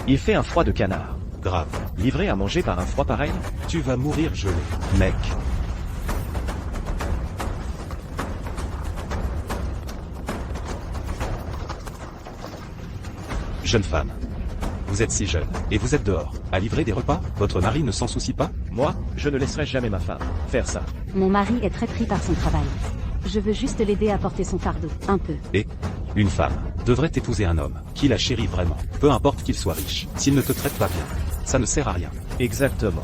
Il fait un froid de canard. Grave. Livré à manger par un froid pareil? Tu vas mourir gelé. Mec. Jeune femme. Vous êtes si jeune, et vous êtes dehors, à livrer des repas? Votre mari ne s'en soucie pas? Moi, je ne laisserai jamais ma femme faire ça. Mon mari est très pris par son travail. Je veux juste l'aider à porter son fardeau, un peu. Et une femme devrait épouser un homme qui la chérit vraiment, peu importe qu'il soit riche. S'il ne te traite pas bien, ça ne sert à rien. Exactement.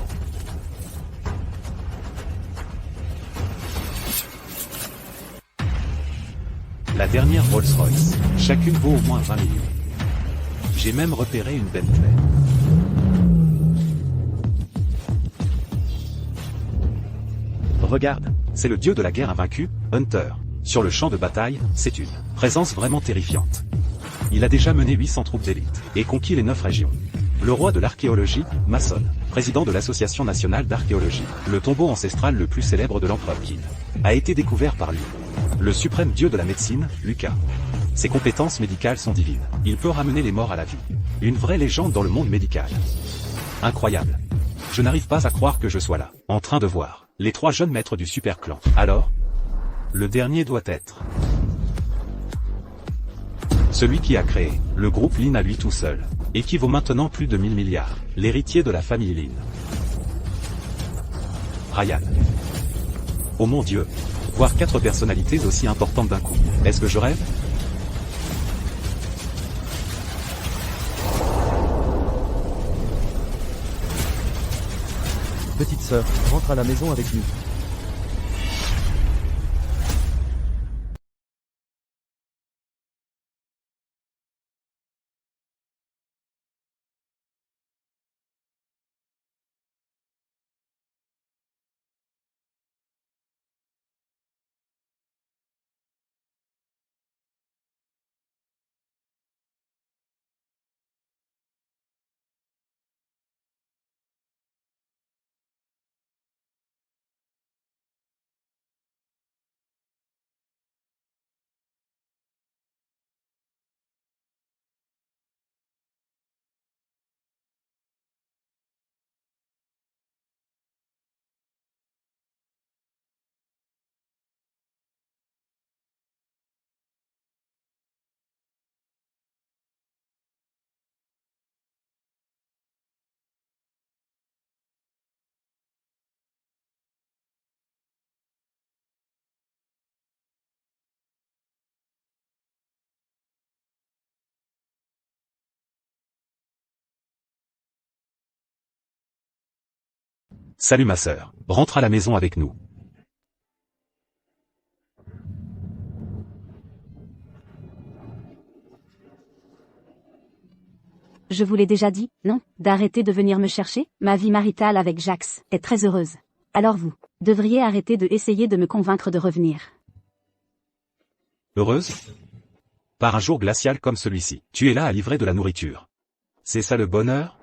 La dernière Rolls-Royce, chacune vaut au moins 20 millions. J'ai même repéré une Bentley. Regarde. C'est le dieu de la guerre invaincu, Hunter. Sur le champ de bataille, c'est une présence vraiment terrifiante. Il a déjà mené 800 troupes d'élite, et conquis les 9 régions. Le roi de l'archéologie, Mason, président de l'Association nationale d'archéologie, le tombeau ancestral le plus célèbre de l'empereur Qin, a été découvert par lui. Le suprême dieu de la médecine, Lucas. Ses compétences médicales sont divines. Il peut ramener les morts à la vie. Une vraie légende dans le monde médical. Incroyable. Je n'arrive pas à croire que je sois là, en train de voir les 3 jeunes maîtres du super clan. Alors, le dernier doit être celui qui a créé le groupe Lin à lui tout seul, et qui vaut maintenant plus de 1000 milliards, l'héritier de la famille Lin. Ryan. Oh mon Dieu. Voir 4 personnalités aussi importantes d'un coup. Est-ce que je rêve? Petite sœur, rentre à la maison avec nous. Salut ma sœur, rentre à la maison avec nous. Je vous l'ai déjà dit, non, d'arrêter de venir me chercher? Ma vie maritale avec Jax est très heureuse. Alors vous devriez arrêter de essayer de me convaincre de revenir. Heureuse? Par un jour glacial comme celui-ci, tu es là à livrer de la nourriture. C'est ça le bonheur?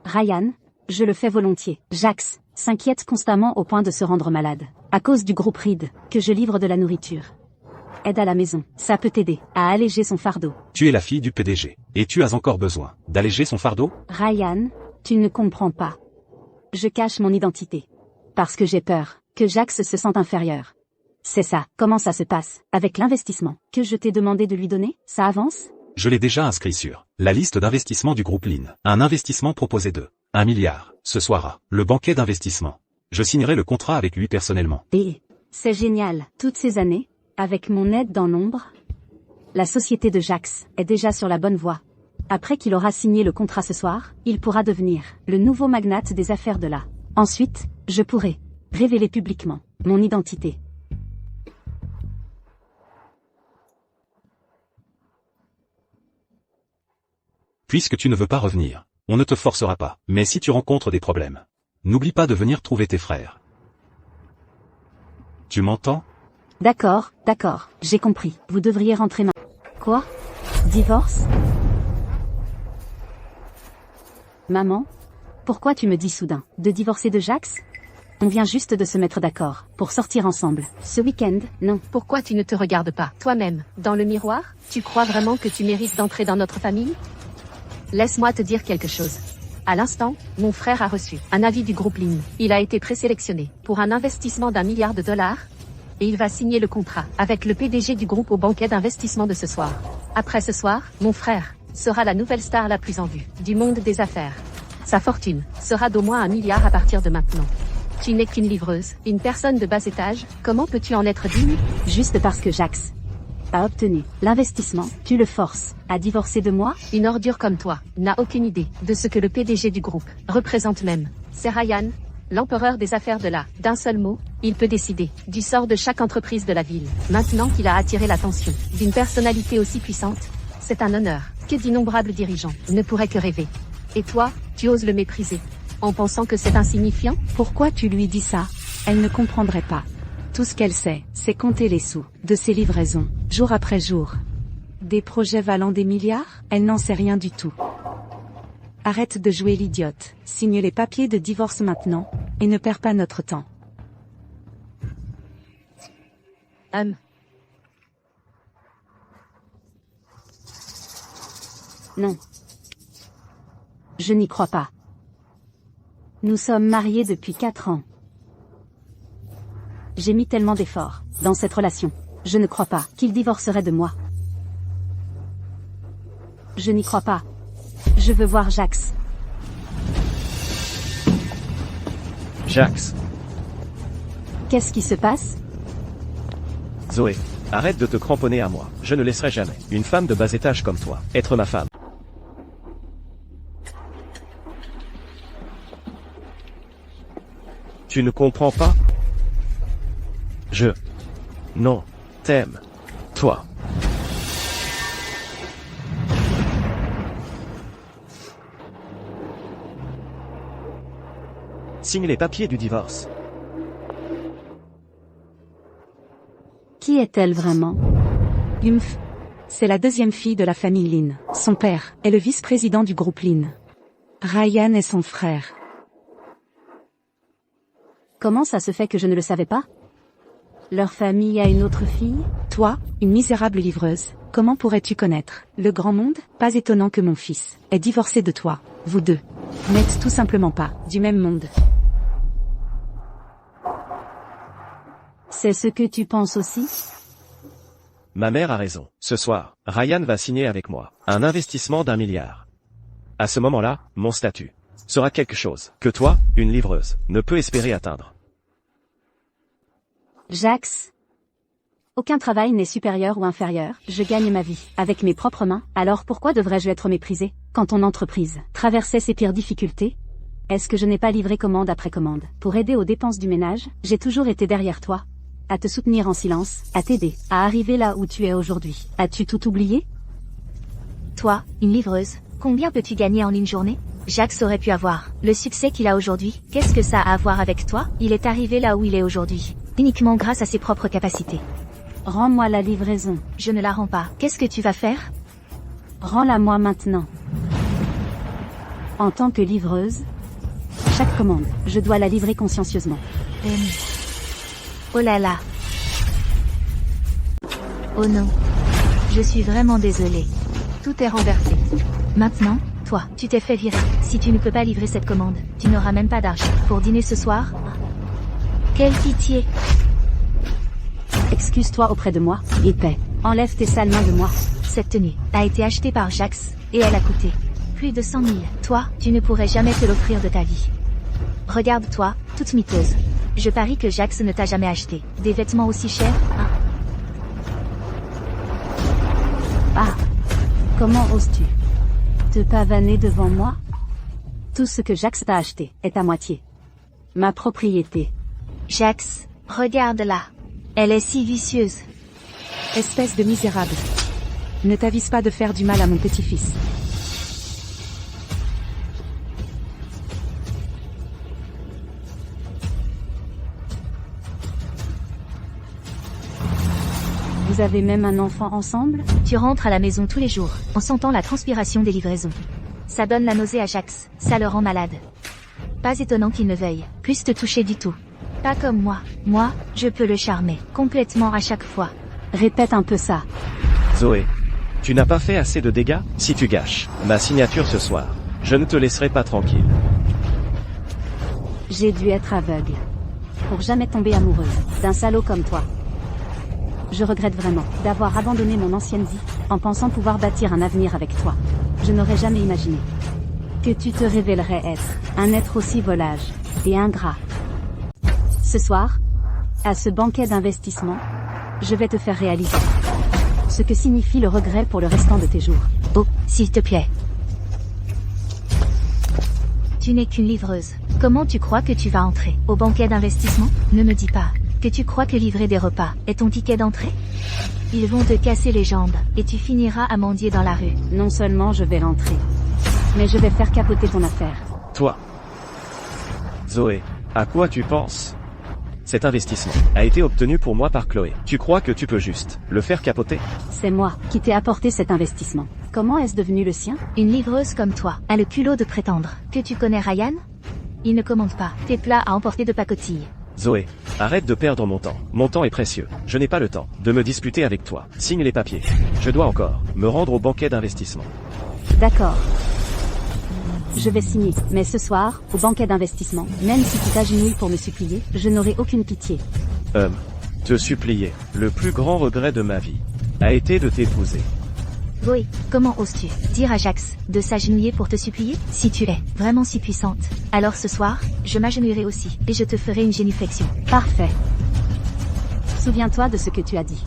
Ryan, je le fais volontiers. Jax s'inquiète constamment au point de se rendre malade. À cause du groupe Reed, que je livre de la nourriture. Aide à la maison, ça peut t'aider à alléger son fardeau. Tu es la fille du PDG, et tu as encore besoin d'alléger son fardeau? Ryan, tu ne comprends pas. Je cache mon identité. Parce que j'ai peur que Jax se sente inférieur. C'est ça. Comment ça se passe avec l'investissement que je t'ai demandé de lui donner? Ça avance? Je l'ai déjà inscrit sur la liste d'investissement du groupe Lin. Un investissement proposé de 1 milliard. Ce soir à le banquet d'investissement. Je signerai le contrat avec lui personnellement. Et c'est génial. Toutes ces années, avec mon aide dans l'ombre, la société de Jax est déjà sur la bonne voie. Après qu'il aura signé le contrat ce soir, il pourra devenir le nouveau magnate des affaires de là. Ensuite, je pourrai révéler publiquement mon identité. Puisque tu ne veux pas revenir, on ne te forcera pas. Mais si tu rencontres des problèmes, n'oublie pas de venir trouver tes frères. Tu m'entends? D'accord, j'ai compris. Vous devriez rentrer maintenant. Quoi? Divorce? Maman? Pourquoi tu me dis soudain de divorcer de Jax? On vient juste de se mettre d'accord pour sortir ensemble. Ce week-end, non. Pourquoi tu ne te regardes pas, toi-même, dans le miroir? Tu crois vraiment que tu mérites d'entrer dans notre famille? Laisse-moi te dire quelque chose. À l'instant, mon frère a reçu un avis du groupe Lin. Il a été présélectionné pour un investissement d'1 milliard de dollars. Et il va signer le contrat avec le PDG du groupe au banquet d'investissement de ce soir. Après ce soir, mon frère sera la nouvelle star la plus en vue du monde des affaires. Sa fortune sera d'au moins 1 milliard à partir de maintenant. Tu n'es qu'une livreuse, une personne de bas étage, comment peux-tu en être digne? Juste parce que Jax a obtenu l'investissement, tu le forces à divorcer de moi? Une ordure comme toi n'a aucune idée de ce que le PDG du groupe représente même. C'est Ryan, l'empereur des affaires de là. D'un seul mot, il peut décider du sort de chaque entreprise de la ville. Maintenant qu'il a attiré l'attention d'une personnalité aussi puissante, c'est un honneur que d'innombrables dirigeants ne pourraient que rêver. Et toi, tu oses le mépriser, en pensant que c'est insignifiant? Pourquoi tu lui dis ça? Elle ne comprendrait pas. Tout ce qu'elle sait, c'est compter les sous de ses livraisons, jour après jour. Des projets valant des milliards? Elle n'en sait rien du tout. Arrête de jouer l'idiote, signe les papiers de divorce maintenant, et ne perds pas notre temps. Non. Je n'y crois pas. Nous sommes mariés depuis 4 ans. J'ai mis tellement d'efforts dans cette relation. Je ne crois pas qu'il divorcerait de moi. Je n'y crois pas. Je veux voir Jax. Jax. Qu'est-ce qui se passe? Zoé, arrête de te cramponner à moi. Je ne laisserai jamais une femme de bas étage comme toi être ma femme. Tu ne comprends pas? Non. T'aime. Toi. Signe les papiers du divorce. Qui est-elle vraiment? Yumph. C'est la deuxième fille de la famille Lin. Son père est le vice-président du groupe Lin. Ryan est son frère. Comment ça se fait que je ne le savais pas? Leur famille a une autre fille? Toi, une misérable livreuse, comment pourrais-tu connaître le grand monde? Pas étonnant que mon fils ait divorcé de toi. Vous deux n'êtes tout simplement pas du même monde. C'est ce que tu penses aussi? Ma mère a raison. Ce soir, Ryan va signer avec moi un investissement d'1 milliard. À ce moment-là, mon statut sera quelque chose que toi, une livreuse, ne peux espérer atteindre. Jax. Aucun travail n'est supérieur ou inférieur, je gagne ma vie avec mes propres mains, alors pourquoi devrais-je être méprisé quand ton entreprise traversait ses pires difficultés? Est-ce que je n'ai pas livré commande après commande pour aider aux dépenses du ménage? J'ai toujours été derrière toi, à te soutenir en silence, à t'aider, à arriver là où tu es aujourd'hui. As-tu tout oublié? Toi, une livreuse, combien peux-tu gagner en une journée? Jax aurait pu avoir le succès qu'il a aujourd'hui. Qu'est-ce que ça a à voir avec toi? Il est arrivé là où il est aujourd'hui, uniquement grâce à ses propres capacités. Rends-moi la livraison. Je ne la rends pas. Qu'est-ce que tu vas faire? Rends-la-moi maintenant. En tant que livreuse, chaque commande, je dois la livrer consciencieusement. Oh là là. Oh non. Je suis vraiment désolée. Tout est renversé. Maintenant, toi, tu t'es fait virer. Si tu ne peux pas livrer cette commande, tu n'auras même pas d'argent pour dîner ce soir. Quelle pitié. Excuse-toi auprès de moi, épais. Enlève tes sales mains de moi. Cette tenue a été achetée par Jax, et elle a coûté plus de 100 000. Toi, tu ne pourrais jamais te l'offrir de ta vie. Regarde-toi, toute miteuse. Je parie que Jax ne t'a jamais acheté des vêtements aussi chers. Ah. Comment oses-tu te pavaner devant moi? Tout ce que Jax t'a acheté est à moitié ma propriété. Jax, regarde-la. Elle est si vicieuse. Espèce de misérable. Ne t'avise pas de faire du mal à mon petit-fils. Vous avez même un enfant ensemble? Tu rentres à la maison tous les jours, en sentant la transpiration des livraisons. Ça donne la nausée à Jax, ça le rend malade. Pas étonnant qu'il ne veuille plus te toucher du tout. Pas comme moi. Moi, je peux le charmer complètement à chaque fois. Répète un peu ça. Zoé. Tu n'as pas fait assez de dégâts? Si tu gâches ma signature ce soir, je ne te laisserai pas tranquille. J'ai dû être aveugle. Pour jamais tomber amoureuse d'un salaud comme toi. Je regrette vraiment d'avoir abandonné mon ancienne vie, en pensant pouvoir bâtir un avenir avec toi. Je n'aurais jamais imaginé que tu te révélerais être un être aussi volage et ingrat. Ce soir, à ce banquet d'investissement, je vais te faire réaliser ce que signifie le regret pour le restant de tes jours. Oh, s'il te plaît. Tu n'es qu'une livreuse. Comment tu crois que tu vas entrer au banquet d'investissement? Ne me dis pas que tu crois que livrer des repas est ton ticket d'entrée? Ils vont te casser les jambes, et tu finiras à mendier dans la rue. Non seulement je vais rentrer, mais je vais faire capoter ton affaire. Toi, Zoé, à quoi tu penses? Cet investissement a été obtenu pour moi par Chloé. Tu crois que tu peux juste le faire capoter? C'est moi qui t'ai apporté cet investissement. Comment est-ce devenu le sien? Une livreuse comme toi a le culot de prétendre que tu connais Ryan? Il ne commande pas tes plats à emporter de pacotille. Zoé, arrête de perdre mon temps. Mon temps est précieux. Je n'ai pas le temps de me disputer avec toi. Signe les papiers. Je dois encore me rendre au banquet d'investissement. D'accord. Je vais signer, mais ce soir, au banquet d'investissement, même si tu t'agenouilles pour me supplier, je n'aurai aucune pitié. Te supplier. Le plus grand regret de ma vie a été de t'épouser. Oui, comment oses-tu dire à Jax de s'agenouiller pour te supplier? Si tu es vraiment si puissante, alors ce soir, je m'agenouillerai aussi, et je te ferai une génuflexion. Parfait. Souviens-toi de ce que tu as dit.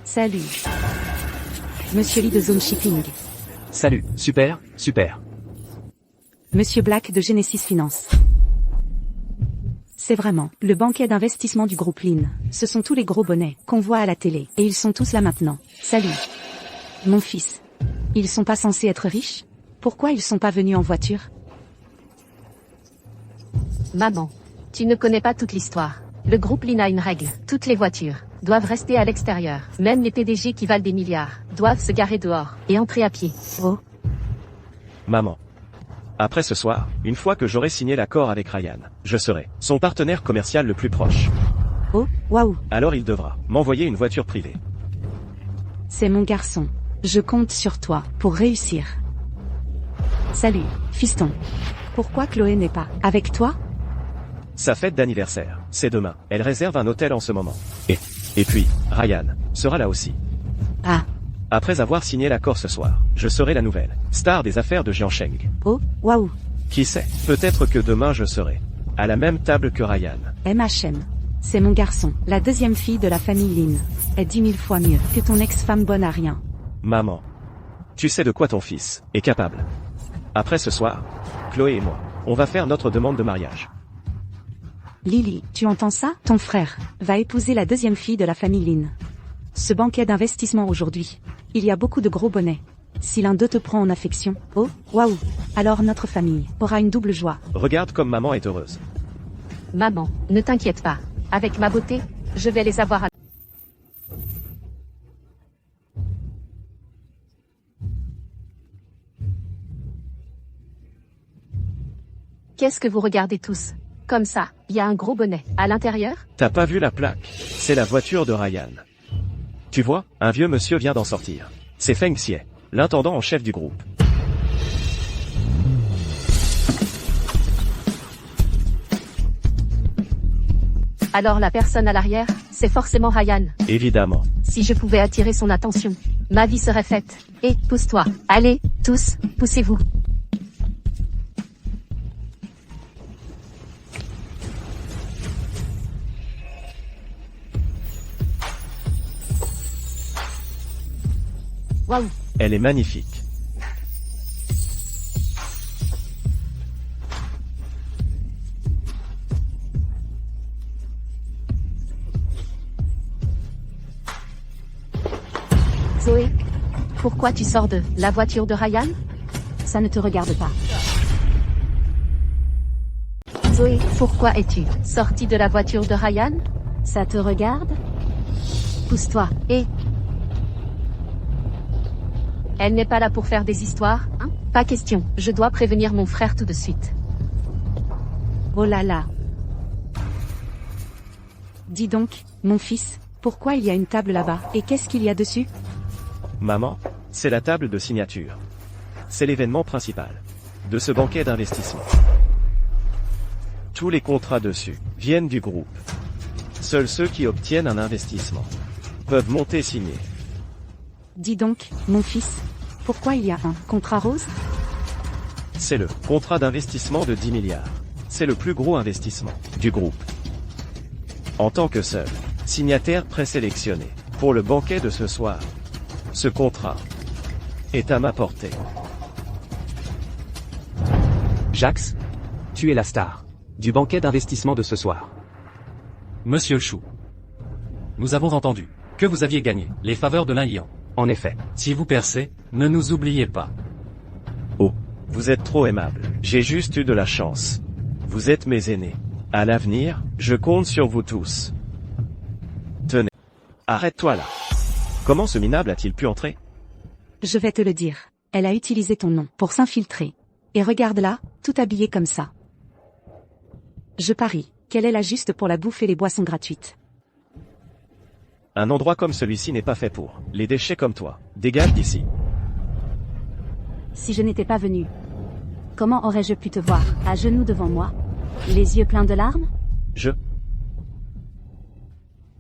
Salut. Monsieur Lee de Zone Shipping. Salut, super, super. Monsieur Black de Genesis Finance. C'est vraiment le banquet d'investissement du groupe Lynn. Ce sont tous les gros bonnets qu'on voit à la télé, et ils sont tous là maintenant. Salut. Mon fils. Ils sont pas censés être riches? Pourquoi ils sont pas venus en voiture? Maman, tu ne connais pas toute l'histoire. Le groupe Lynn a une règle. Toutes les voitures doivent rester à l'extérieur. Même les PDG qui valent des milliards doivent se garer dehors et entrer à pied. Oh. Maman. Après ce soir, une fois que j'aurai signé l'accord avec Ryan, je serai son partenaire commercial le plus proche. Oh, waouh. Alors il devra m'envoyer une voiture privée. C'est mon garçon. Je compte sur toi pour réussir. Salut, fiston. Pourquoi Chloé n'est pas avec toi? Sa fête d'anniversaire, c'est demain. Elle réserve un hôtel en ce moment. Et puis, Ryan sera là aussi. Ah. Après avoir signé l'accord ce soir, je serai la nouvelle star des affaires de Jiansheng. Oh, waouh. Qui sait, peut-être que demain je serai à la même table que Ryan. MHM. C'est mon garçon, la deuxième fille de la famille Lynn. Est 10 000 fois mieux que ton ex-femme bonne à rien. Maman. Tu sais de quoi ton fils est capable. Après ce soir, Chloé et moi, on va faire notre demande de mariage. Lily, tu entends ça? Ton frère va épouser la deuxième fille de la famille Lynn. Ce banquet d'investissement aujourd'hui, il y a beaucoup de gros bonnets. Si l'un d'eux te prend en affection, oh, waouh, alors notre famille aura une double joie. Regarde comme maman est heureuse. Maman, ne t'inquiète pas. Avec ma beauté, je vais les avoir à... Qu'est-ce que vous regardez tous? Comme ça, il y a un gros bonnet. À l'intérieur? T'as pas vu la plaque? C'est la voiture de Ryan. Tu vois, un vieux monsieur vient d'en sortir. C'est Feng Xie, l'intendant en chef du groupe. Alors la personne à l'arrière, c'est forcément Ryan. Évidemment. Si je pouvais attirer son attention, ma vie serait faite. Et, pousse-toi. Allez, tous, poussez-vous. Waouh. Elle est magnifique. Zoé, pourquoi tu sors de la voiture de Ryan? Ça ne te regarde pas. Zoé, pourquoi es-tu sortie de la voiture de Ryan? Ça te regarde? Pousse-toi. Et Elle n'est pas là pour faire des histoires, hein? Pas question, je dois prévenir mon frère tout de suite. Oh là là. Dis donc, mon fils, pourquoi il y a une table là-bas, et qu'est-ce qu'il y a dessus? Maman, c'est la table de signature. C'est l'événement principal de ce banquet d'investissement. Tous les contrats dessus viennent du groupe. Seuls ceux qui obtiennent un investissement peuvent monter signer. Dis donc, mon fils, pourquoi il y a un contrat rose? C'est le contrat d'investissement de 10 milliards. C'est le plus gros investissement du groupe. En tant que seul signataire présélectionné pour le banquet de ce soir, ce contrat est à ma portée. Jax, tu es la star du banquet d'investissement de ce soir. Monsieur Chou. Nous avons entendu que vous aviez gagné les faveurs de l'Inlian. En effet. Si vous percez, ne nous oubliez pas. Oh, vous êtes trop aimable. J'ai juste eu de la chance. Vous êtes mes aînés. À l'avenir, je compte sur vous tous. Tenez. Arrête-toi là. Comment ce minable a-t-il pu entrer? Je vais te le dire. Elle a utilisé ton nom pour s'infiltrer. Et regarde-la, tout habillée comme ça. Je parie qu'elle est là juste pour la bouffe et les boissons gratuites. Un endroit comme celui-ci n'est pas fait pour les déchets comme toi. Dégage d'ici. Si je n'étais pas venu, comment aurais-je pu te voir, à genoux devant moi, les yeux pleins de larmes?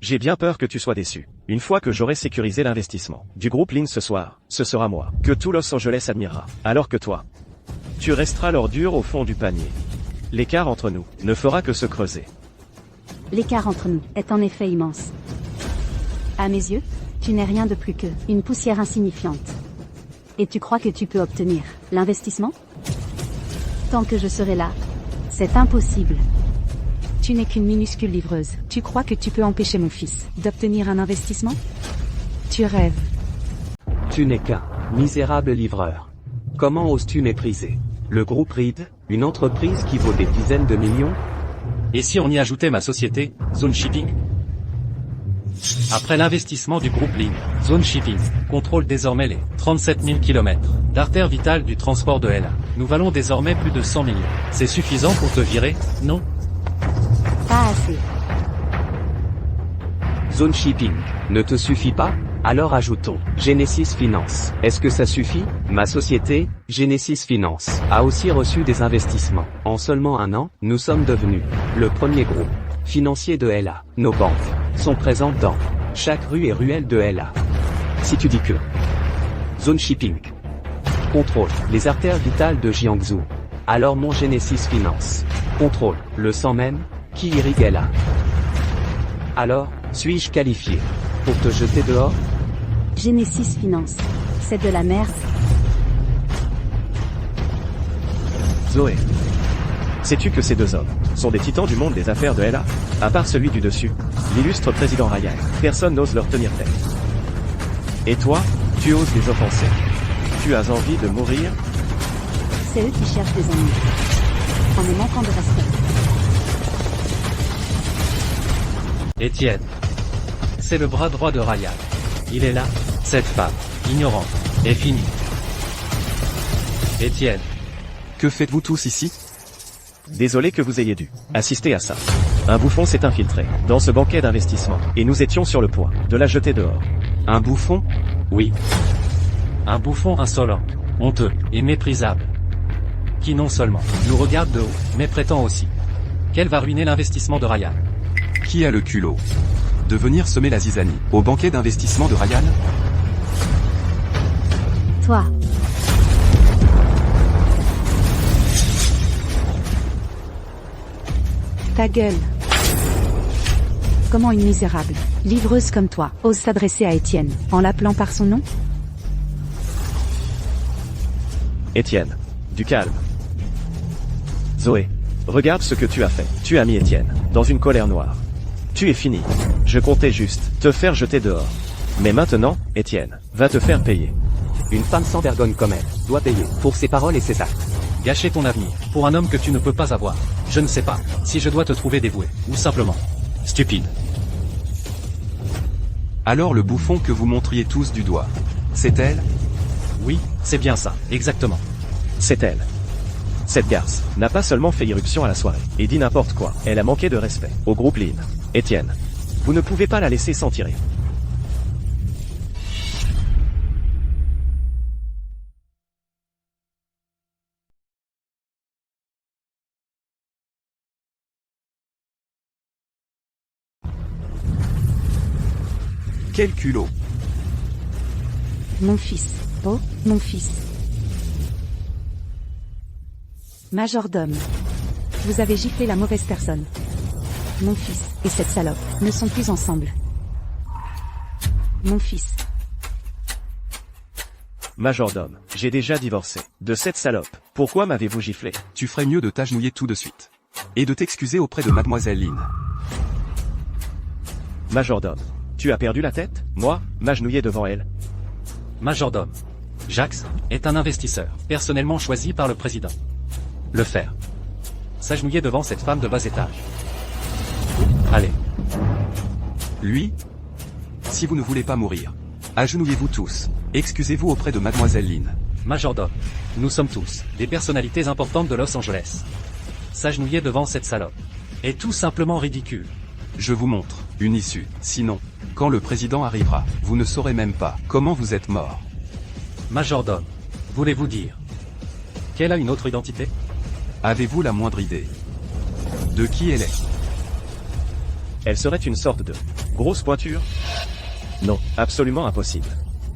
J'ai bien peur que tu sois déçu. Une fois que j'aurai sécurisé l'investissement du groupe Lynn ce soir, ce sera moi que tout Los Angeles admirera. Alors que toi, tu resteras l'ordure au fond du panier. L'écart entre nous ne fera que se creuser. L'écart entre nous est en effet immense. À mes yeux, tu n'es rien de plus que une poussière insignifiante. Et tu crois que tu peux obtenir l'investissement? Tant que je serai là, c'est impossible. Tu n'es qu'une minuscule livreuse. Tu crois que tu peux empêcher mon fils d'obtenir un investissement? Tu rêves. Tu n'es qu'un misérable livreur. Comment oses-tu mépriser le groupe Reed, une entreprise qui vaut des dizaines de millions? Et si on y ajoutait ma société, Zone Shipping? Après l'investissement du groupe Lynn, Zone Shipping contrôle désormais les 37 000 km d'artères vitales du transport de LA. Nous valons désormais plus de 100 millions. C'est suffisant pour te virer, non? Pas assez. Zone Shipping ne te suffit pas? Alors ajoutons Genesis Finance. Est-ce que ça suffit? Ma société, Genesis Finance, a aussi reçu des investissements. En seulement un an, nous sommes devenus le premier groupe financier de LA. Nos banques sont présentes dans chaque rue et ruelle de LA. Si tu dis que Zone Shipping contrôle les artères vitales de Jiangsu, alors mon Genesis Finance contrôle le sang même qui irrigue LA. Alors, suis-je qualifié pour te jeter dehors? Genesis Finance. C'est de la merde. Zoé. Sais-tu que ces deux hommes sont des titans du monde des affaires de LA? À part celui du dessus, l'illustre président Ryan, personne n'ose leur tenir tête. Et toi, tu oses les offenser. Tu as envie de mourir? C'est eux qui cherchent des ennuis. En me manquant de respect. Étienne. C'est le bras droit de Ryan. Il est là. Cette femme, ignorante, est finie. Étienne. Que faites-vous tous ici? Désolé que vous ayez dû assister à ça. Un bouffon s'est infiltré dans ce banquet d'investissement, et nous étions sur le point de la jeter dehors. Un bouffon? Oui. Un bouffon insolent, honteux et méprisable. Qui non seulement nous regarde de haut, mais prétend aussi qu'elle va ruiner l'investissement de Ryan. Qui a le culot de venir semer la zizanie au banquet d'investissement de Ryan? Toi. Ta gueule. Comment une misérable livreuse comme toi ose s'adresser à Étienne en l'appelant par son nom? Étienne. Du calme. Zoé. Regarde ce que tu as fait. Tu as mis Étienne dans une colère noire. Tu es fini. Je comptais juste te faire jeter dehors. Mais maintenant, Étienne va te faire payer. Une femme sans vergogne comme elle doit payer pour ses paroles et ses actes. Gâcher ton avenir pour un homme que tu ne peux pas avoir. Je ne sais pas si je dois te trouver dévoué ou simplement stupide. Alors le bouffon que vous montriez tous du doigt, c'est elle? Oui, c'est bien ça, exactement. C'est elle. Cette garce n'a pas seulement fait irruption à la soirée, et dit n'importe quoi, elle a manqué de respect au groupe Lynn. Étienne, vous ne pouvez pas la laisser s'en tirer. Quel culot. Mon fils. Oh, mon fils. Majordome. Vous avez giflé la mauvaise personne. Mon fils et cette salope ne sont plus ensemble. Mon fils. Majordome, j'ai déjà divorcé. De cette salope, pourquoi m'avez-vous giflé? Tu ferais mieux de t'agenouiller tout de suite. Et de t'excuser auprès de mademoiselle Lynn. Majordome, tu as perdu la tête? Moi, m'agenouiller devant elle? Majordome. Jax est un investisseur, personnellement choisi par le président. Le faire. S'agenouiller devant cette femme de bas étage. Allez. Lui? Si vous ne voulez pas mourir, agenouillez-vous tous. Excusez-vous auprès de mademoiselle Lynn. Majordome. Nous sommes tous des personnalités importantes de Los Angeles. S'agenouiller devant cette salope est tout simplement ridicule. Je vous montre une issue. Sinon, quand le président arrivera, vous ne saurez même pas comment vous êtes mort. Majordome. Voulez-vous dire qu'elle a une autre identité? Avez-vous la moindre idée de qui elle est? Elle serait une sorte de grosse pointure? Non, absolument impossible.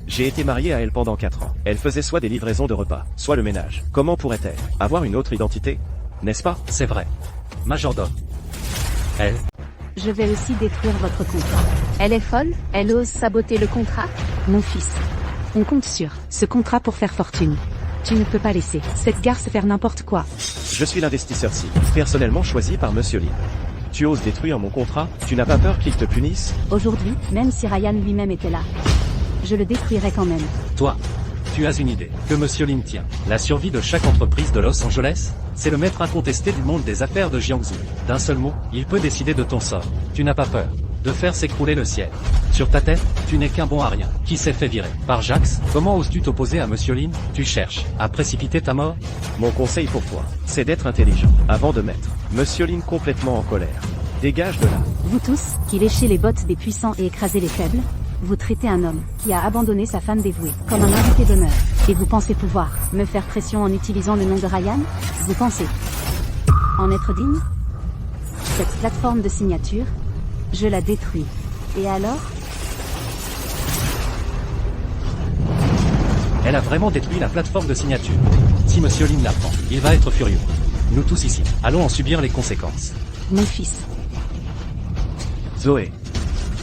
J'ai été marié à elle pendant 4 ans. Elle faisait soit des livraisons de repas, soit le ménage. Comment pourrait-elle avoir une autre identité? N'est-ce pas? C'est vrai. Majordome. Elle. Je vais aussi détruire votre contrat. Elle est folle? Elle ose saboter le contrat? Mon fils. On compte sur ce contrat pour faire fortune. Tu ne peux pas laisser cette garce faire n'importe quoi. Je suis l'investisseur cible, personnellement choisi par Monsieur Lynn. Tu oses détruire mon contrat? Tu n'as pas peur qu'il te punisse? Aujourd'hui, même si Ryan lui-même était là, je le détruirais quand même. Toi, tu as une idée que Monsieur Lin tient. La survie de chaque entreprise de Los Angeles, c'est le maître incontesté du monde des affaires de Jiangsu. D'un seul mot, il peut décider de ton sort. Tu n'as pas peur de faire s'écrouler le ciel. Sur ta tête, tu n'es qu'un bon à rien, qui s'est fait virer par Jax. Comment oses-tu t'opposer à Monsieur Lin? Tu cherches à précipiter ta mort? Mon conseil pour toi, c'est d'être intelligent, avant de mettre Monsieur Lin complètement en colère. Dégage de là. Vous tous, qui léchez les bottes des puissants et écrasez les faibles, vous traitez un homme qui a abandonné sa femme dévouée comme un invité d'honneur. Et vous pensez pouvoir me faire pression en utilisant le nom de Ryan? Vous pensez en être digne? Cette plateforme de signature, je la détruis. Et alors? Elle a vraiment détruit la plateforme de signature. Si Monsieur Lin l'apprend, il va être furieux. Nous tous ici, allons en subir les conséquences. Mon fils. Zoé.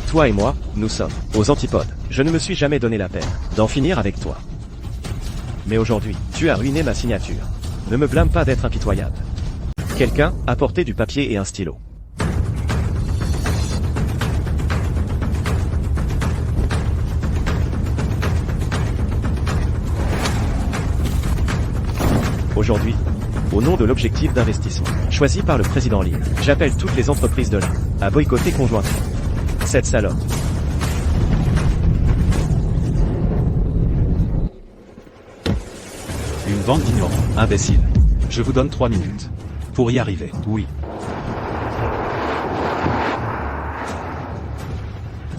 Toi et moi, nous sommes aux antipodes. Je ne me suis jamais donné la peine d'en finir avec toi. Mais aujourd'hui, tu as ruiné ma signature. Ne me blâme pas d'être impitoyable. Quelqu'un a porté du papier et un stylo. Aujourd'hui, au nom de l'objectif d'investissement choisi par le président Lin, j'appelle toutes les entreprises de là à boycotter conjointement cette salope. Une bande d'ignorants, imbéciles. Je vous donne 3 minutes. Pour y arriver, oui.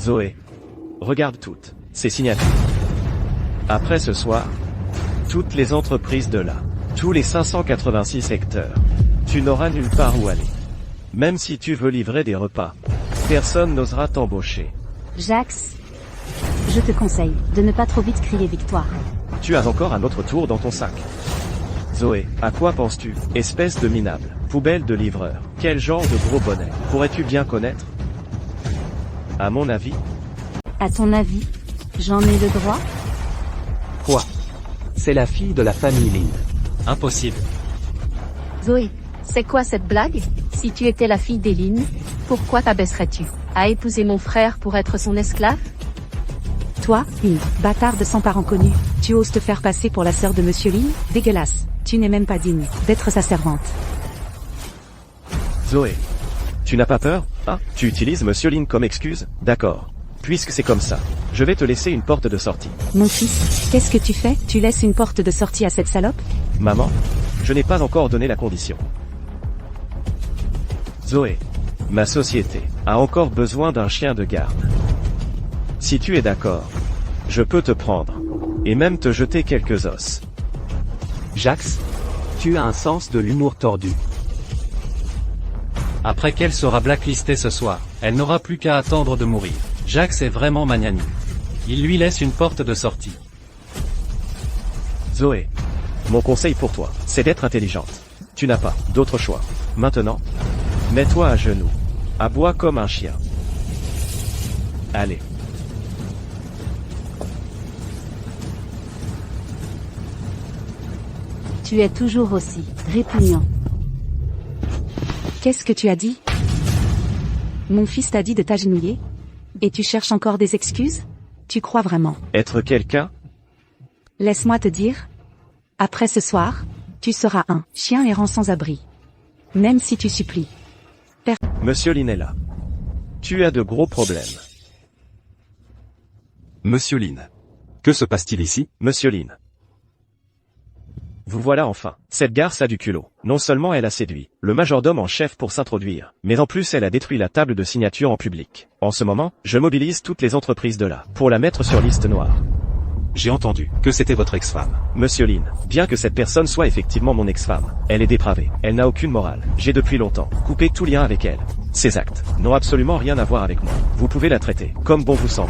Zoé, regarde toutes ces signatures. Après ce soir, toutes les entreprises de là, tous les 586 secteurs, tu n'auras nulle part où aller. Même si tu veux livrer des repas, personne n'osera t'embaucher. Jax, je te conseille de ne pas trop vite crier victoire. Tu as encore un autre tour dans ton sac. Zoé, à quoi penses-tu, espèce de minable, poubelle de livreur? Quel genre de gros bonnet pourrais-tu bien connaître? À mon avis. À ton avis, j'en ai le droit? Quoi? C'est la fille de la famille Lin. Impossible. Zoé, c'est quoi cette blague? Si tu étais la fille d'Eline, pourquoi t'abaisserais-tu à épouser mon frère pour être son esclave? Toi, une bâtarde sans parents connus, tu oses te faire passer pour la sœur de Monsieur Lin? Dégueulasse, tu n'es même pas digne d'être sa servante. Zoé, tu n'as pas peur? Ah, tu utilises Monsieur Lin comme excuse? D'accord. Puisque c'est comme ça, je vais te laisser une porte de sortie. Mon fils, qu'est-ce que tu fais? Tu laisses une porte de sortie à cette salope? Maman, je n'ai pas encore donné la condition. Zoé, ma société a encore besoin d'un chien de garde. Si tu es d'accord, je peux te prendre, et même te jeter quelques os. Jax, tu as un sens de l'humour tordu. Après qu'elle sera blacklistée ce soir, elle n'aura plus qu'à attendre de mourir. Jax est vraiment magnanime. Il lui laisse une porte de sortie. Zoé, mon conseil pour toi, c'est d'être intelligente. Tu n'as pas d'autre choix. Maintenant, mets-toi à genoux. Aboie comme un chien. Allez. Tu es toujours aussi répugnant. Qu'est-ce que tu as dit? Mon fils t'a dit de t'agenouiller? Et tu cherches encore des excuses? Tu crois vraiment? Être quelqu'un? Laisse-moi te dire. Après ce soir, tu seras un chien errant sans abri. Même si tu supplies. Monsieur Lin est là. Tu as de gros problèmes. Monsieur Lin. Que se passe-t-il ici? Monsieur Lin. Vous voilà enfin. Cette garce a du culot. Non seulement elle a séduit le majordome en chef pour s'introduire, mais en plus elle a détruit la table de signature en public. En ce moment, je mobilise toutes les entreprises de là, pour la mettre sur liste noire. J'ai entendu que c'était votre ex-femme. Monsieur Lin, bien que cette personne soit effectivement mon ex-femme, elle est dépravée, elle n'a aucune morale. J'ai depuis longtemps coupé tout lien avec elle. Ses actes n'ont absolument rien à voir avec moi. Vous pouvez la traiter comme bon vous semble.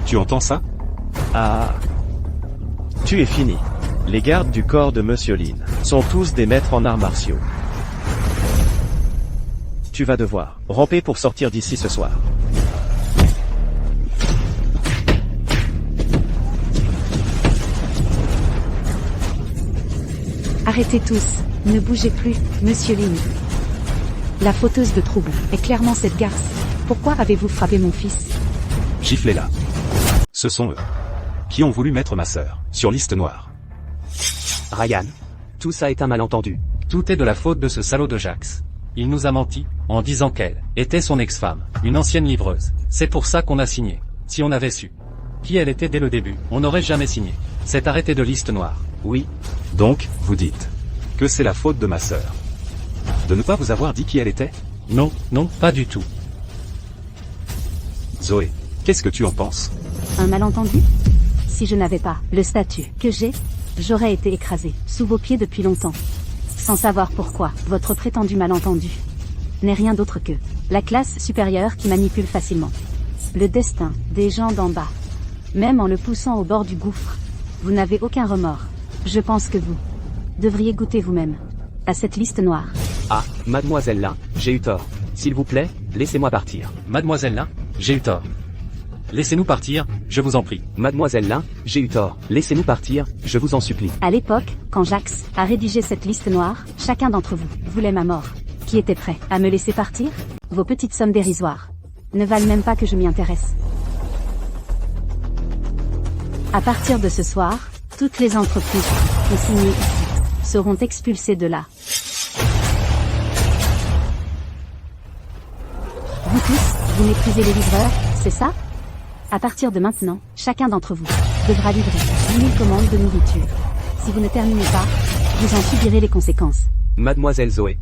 Tu entends ça? Ah. Tu es fini. Les gardes du corps de Monsieur Lin sont tous des maîtres en arts martiaux. Tu vas devoir ramper pour sortir d'ici ce soir. Arrêtez tous, ne bougez plus, Monsieur Lin. La fauteuse de trouble est clairement cette garce. Pourquoi avez-vous frappé mon fils? Giflez-la. Ce sont eux qui ont voulu mettre ma sœur sur liste noire. Ryan, tout ça est un malentendu. Tout est de la faute de ce salaud de Jax. Il nous a menti, en disant qu'elle était son ex-femme, une ancienne livreuse. C'est pour ça qu'on a signé. Si on avait su qui elle était dès le début, on n'aurait jamais signé. C'est arrêté de liste noire. Oui. Donc, vous dites que c'est la faute de ma sœur de ne pas vous avoir dit qui elle était? Non, non, pas du tout. Zoé, qu'est-ce que tu en penses? Un malentendu? Si je n'avais pas le statut que j'ai, j'aurais été écrasé sous vos pieds depuis longtemps. Sans savoir pourquoi, votre prétendu malentendu n'est rien d'autre que la classe supérieure qui manipule facilement le destin des gens d'en bas. Même en le poussant au bord du gouffre, vous n'avez aucun remords. Je pense que vous devriez goûter vous-même à cette liste noire. Ah, mademoiselle Lin, j'ai eu tort. S'il vous plaît, laissez-moi partir. Mademoiselle Lin, j'ai eu tort. Laissez-nous partir, je vous en prie. Mademoiselle Lin, j'ai eu tort. Laissez-nous partir, je vous en supplie. À l'époque, quand Jax a rédigé cette liste noire, chacun d'entre vous voulait ma mort. Qui était prêt à me laisser partir? Vos petites sommes dérisoires ne valent même pas que je m'y intéresse. À partir de ce soir, toutes les entreprises qui ont signé ici seront expulsées de là. Vous tous, vous méprisez les livreurs, c'est ça? À partir de maintenant, chacun d'entre vous devra livrer 10 000 commandes de nourriture. Si vous ne terminez pas, vous en subirez les conséquences. Mademoiselle Zoé.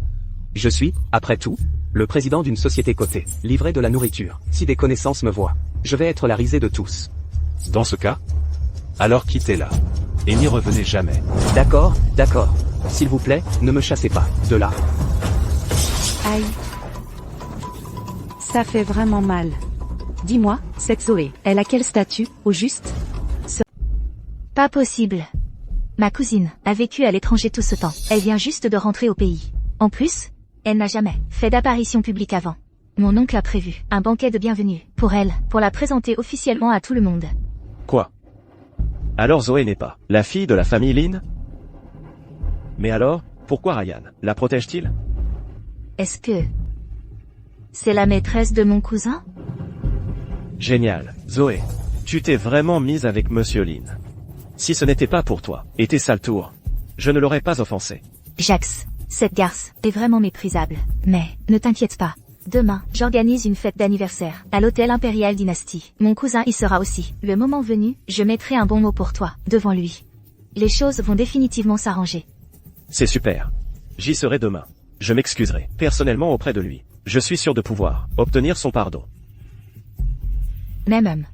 Je suis, après tout, le président d'une société cotée, livrée de la nourriture. Si des connaissances me voient, je vais être la risée de tous. Dans ce cas, alors quittez-la. Et n'y revenez jamais. D'accord, d'accord. S'il vous plaît, ne me chassez pas de là. Aïe. Ça fait vraiment mal. Dis-moi, cette Zoé, elle a quel statut, au juste? Pas possible. Ma cousine a vécu à l'étranger tout ce temps. Elle vient juste de rentrer au pays. En plus, elle n'a jamais fait d'apparition publique avant. Mon oncle a prévu un banquet de bienvenue pour elle, pour la présenter officiellement à tout le monde. Quoi? Alors Zoé n'est pas la fille de la famille Lin? Mais alors, pourquoi Ryan la protège-t-il? Est-ce que c'est la maîtresse de mon cousin? Génial, Zoé. Tu t'es vraiment mise avec Monsieur Lin. Si ce n'était pas pour toi, et tes sales tours, je ne l'aurais pas offensé. Jax, cette garce est vraiment méprisable. Mais, ne t'inquiète pas. Demain, j'organise une fête d'anniversaire à l'hôtel Impérial Dynasty. Mon cousin y sera aussi. Le moment venu, je mettrai un bon mot pour toi, devant lui. Les choses vont définitivement s'arranger. C'est super. J'y serai demain. Je m'excuserai, personnellement auprès de lui. Je suis sûr de pouvoir obtenir son pardon. Même homme.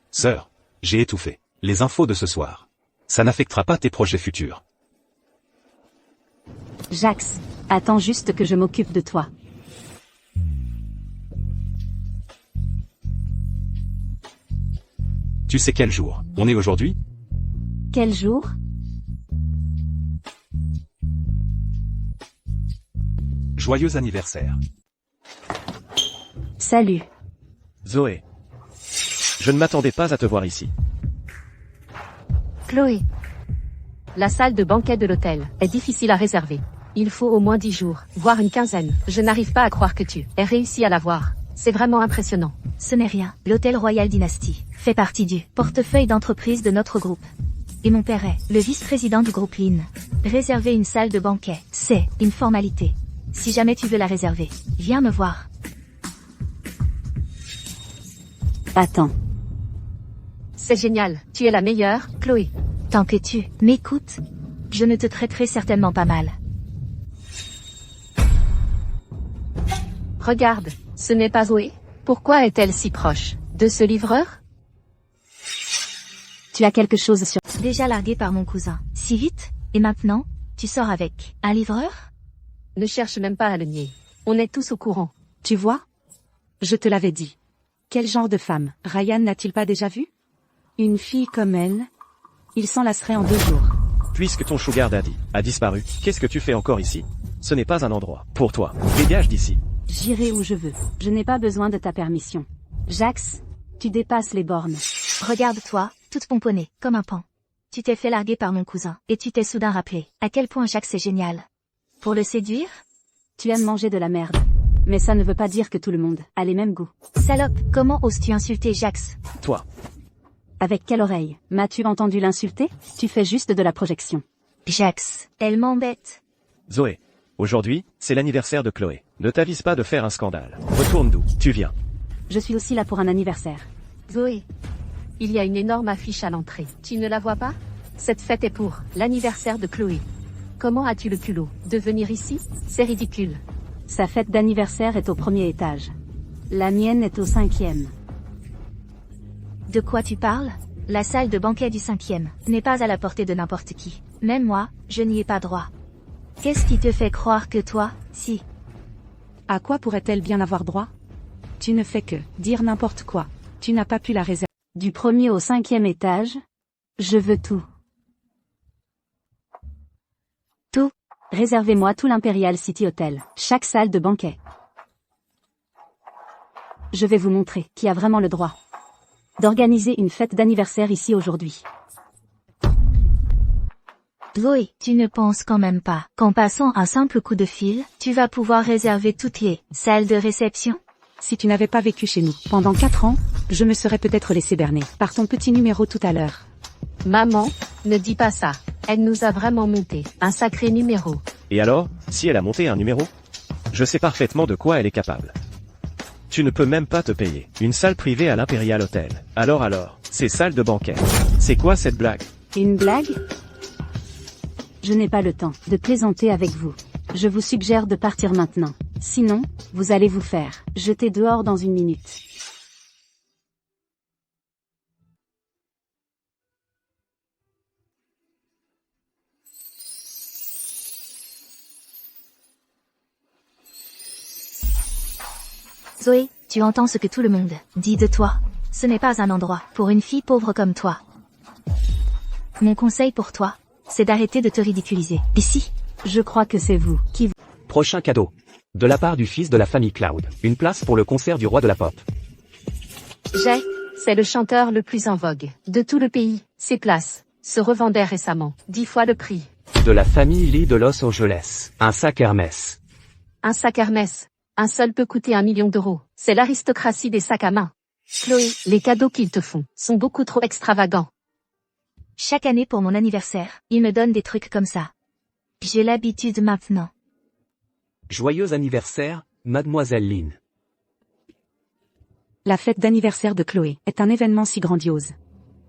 Sœur, j'ai étouffé les infos de ce soir. Ça n'affectera pas tes projets futurs. Jax, attends juste que je m'occupe de toi. Tu sais quel jour on est aujourd'hui? Quel jour? Joyeux anniversaire. Salut. Zoé. Je ne m'attendais pas à te voir ici. Chloé. La salle de banquet de l'hôtel est difficile à réserver. Il faut au moins 10 jours, voire une quinzaine. Je n'arrive pas à croire que tu aies réussi à l'avoir. C'est vraiment impressionnant. Ce n'est rien. L'hôtel Royal Dynasty fait partie du portefeuille d'entreprise de notre groupe. Et mon père est le vice-président du groupe Lin. Réserver une salle de banquet, c'est une formalité. Si jamais tu veux la réserver, viens me voir. Attends. C'est génial. Tu es la meilleure, Chloé. Tant que tu m'écoutes, je ne te traiterai certainement pas mal. Regarde, ce n'est pas Zoé. Pourquoi est-elle si proche de ce livreur? Tu as quelque chose sur... Déjà largué par mon cousin. Si vite? Et maintenant, tu sors avec un livreur? Ne cherche même pas à le nier. On est tous au courant. Tu vois? Je te l'avais dit. Quel genre de femme Ryan n'a-t-il pas déjà vu? Une fille comme elle, il s'en lasserait en 2 jours. Puisque ton sugar daddy a disparu, qu'est-ce que tu fais encore ici? Ce n'est pas un endroit pour toi. Dégage d'ici. J'irai où je veux. Je n'ai pas besoin de ta permission. Jax, tu dépasses les bornes. Regarde-toi, toute pomponnée, comme un pan. Tu t'es fait larguer par mon cousin, et tu t'es soudain rappelé à quel point Jax est génial. Pour le séduire? Tu aimes manger de la merde. Mais ça ne veut pas dire que tout le monde a les mêmes goûts. Salope, comment oses-tu insulter Jax? Toi. Avec quelle oreille? M'as-tu entendu l'insulter? Tu fais juste de la projection. Jax, elle m'embête. Zoé. Aujourd'hui, c'est l'anniversaire de Chloé. Ne t'avise pas de faire un scandale. Retourne d'où tu viens. Je suis aussi là pour un anniversaire. Zoé. Il y a une énorme affiche à l'entrée. Tu ne la vois pas? Cette fête est pour l'anniversaire de Chloé. Comment as-tu le culot de venir ici? C'est ridicule. Sa fête d'anniversaire est au 1er étage. La mienne est au 5e. De quoi tu parles? La salle de banquet du 5e n'est pas à la portée de n'importe qui. Même moi, je n'y ai pas droit. Qu'est-ce qui te fait croire que toi, si? À quoi pourrait-elle bien avoir droit? Tu ne fais que dire n'importe quoi. Tu n'as pas pu la réserver. Du 1er au 5e étage? Je veux tout. Tout. Réservez-moi tout l'Imperial City Hotel, chaque salle de banquet. Je vais vous montrer qui a vraiment le droit d'organiser une fête d'anniversaire ici aujourd'hui. Zoé, tu ne penses quand même pas qu'en passant un simple coup de fil, tu vas pouvoir réserver toutes les salles de réception? Si tu n'avais pas vécu chez nous pendant 4 ans, je me serais peut-être laissé berner par ton petit numéro tout à l'heure. Maman, ne dis pas ça. Elle nous a vraiment monté un sacré numéro. Et alors, si elle a monté un numéro? Je sais parfaitement de quoi elle est capable. Tu ne peux même pas te payer une salle privée à l'Imperial Hotel. Alors, ces salles de banquet. C'est quoi cette blague? Une blague? Je n'ai pas le temps de plaisanter avec vous. Je vous suggère de partir maintenant. Sinon, vous allez vous faire jeter dehors dans 1 minute. Zoé, tu entends ce que tout le monde dit de toi. Ce n'est pas un endroit pour une fille pauvre comme toi. Mon conseil pour toi, c'est d'arrêter de te ridiculiser. Ici, je crois que c'est vous qui... Prochain cadeau. De la part du fils de la famille Cloud. Une place pour le concert du roi de la pop. C'est le chanteur le plus en vogue de tout le pays. Ses places se revendaient récemment 10 fois le prix. De la famille Lee de Los Angeles. Un sac Hermès. Un sac Hermès. Un seul peut coûter 1 million d'euros. C'est l'aristocratie des sacs à main. Chloé, les cadeaux qu'ils te font sont beaucoup trop extravagants. Chaque année pour mon anniversaire, ils me donnent des trucs comme ça. J'ai l'habitude maintenant. Joyeux anniversaire, mademoiselle Lynn. La fête d'anniversaire de Chloé est un événement si grandiose.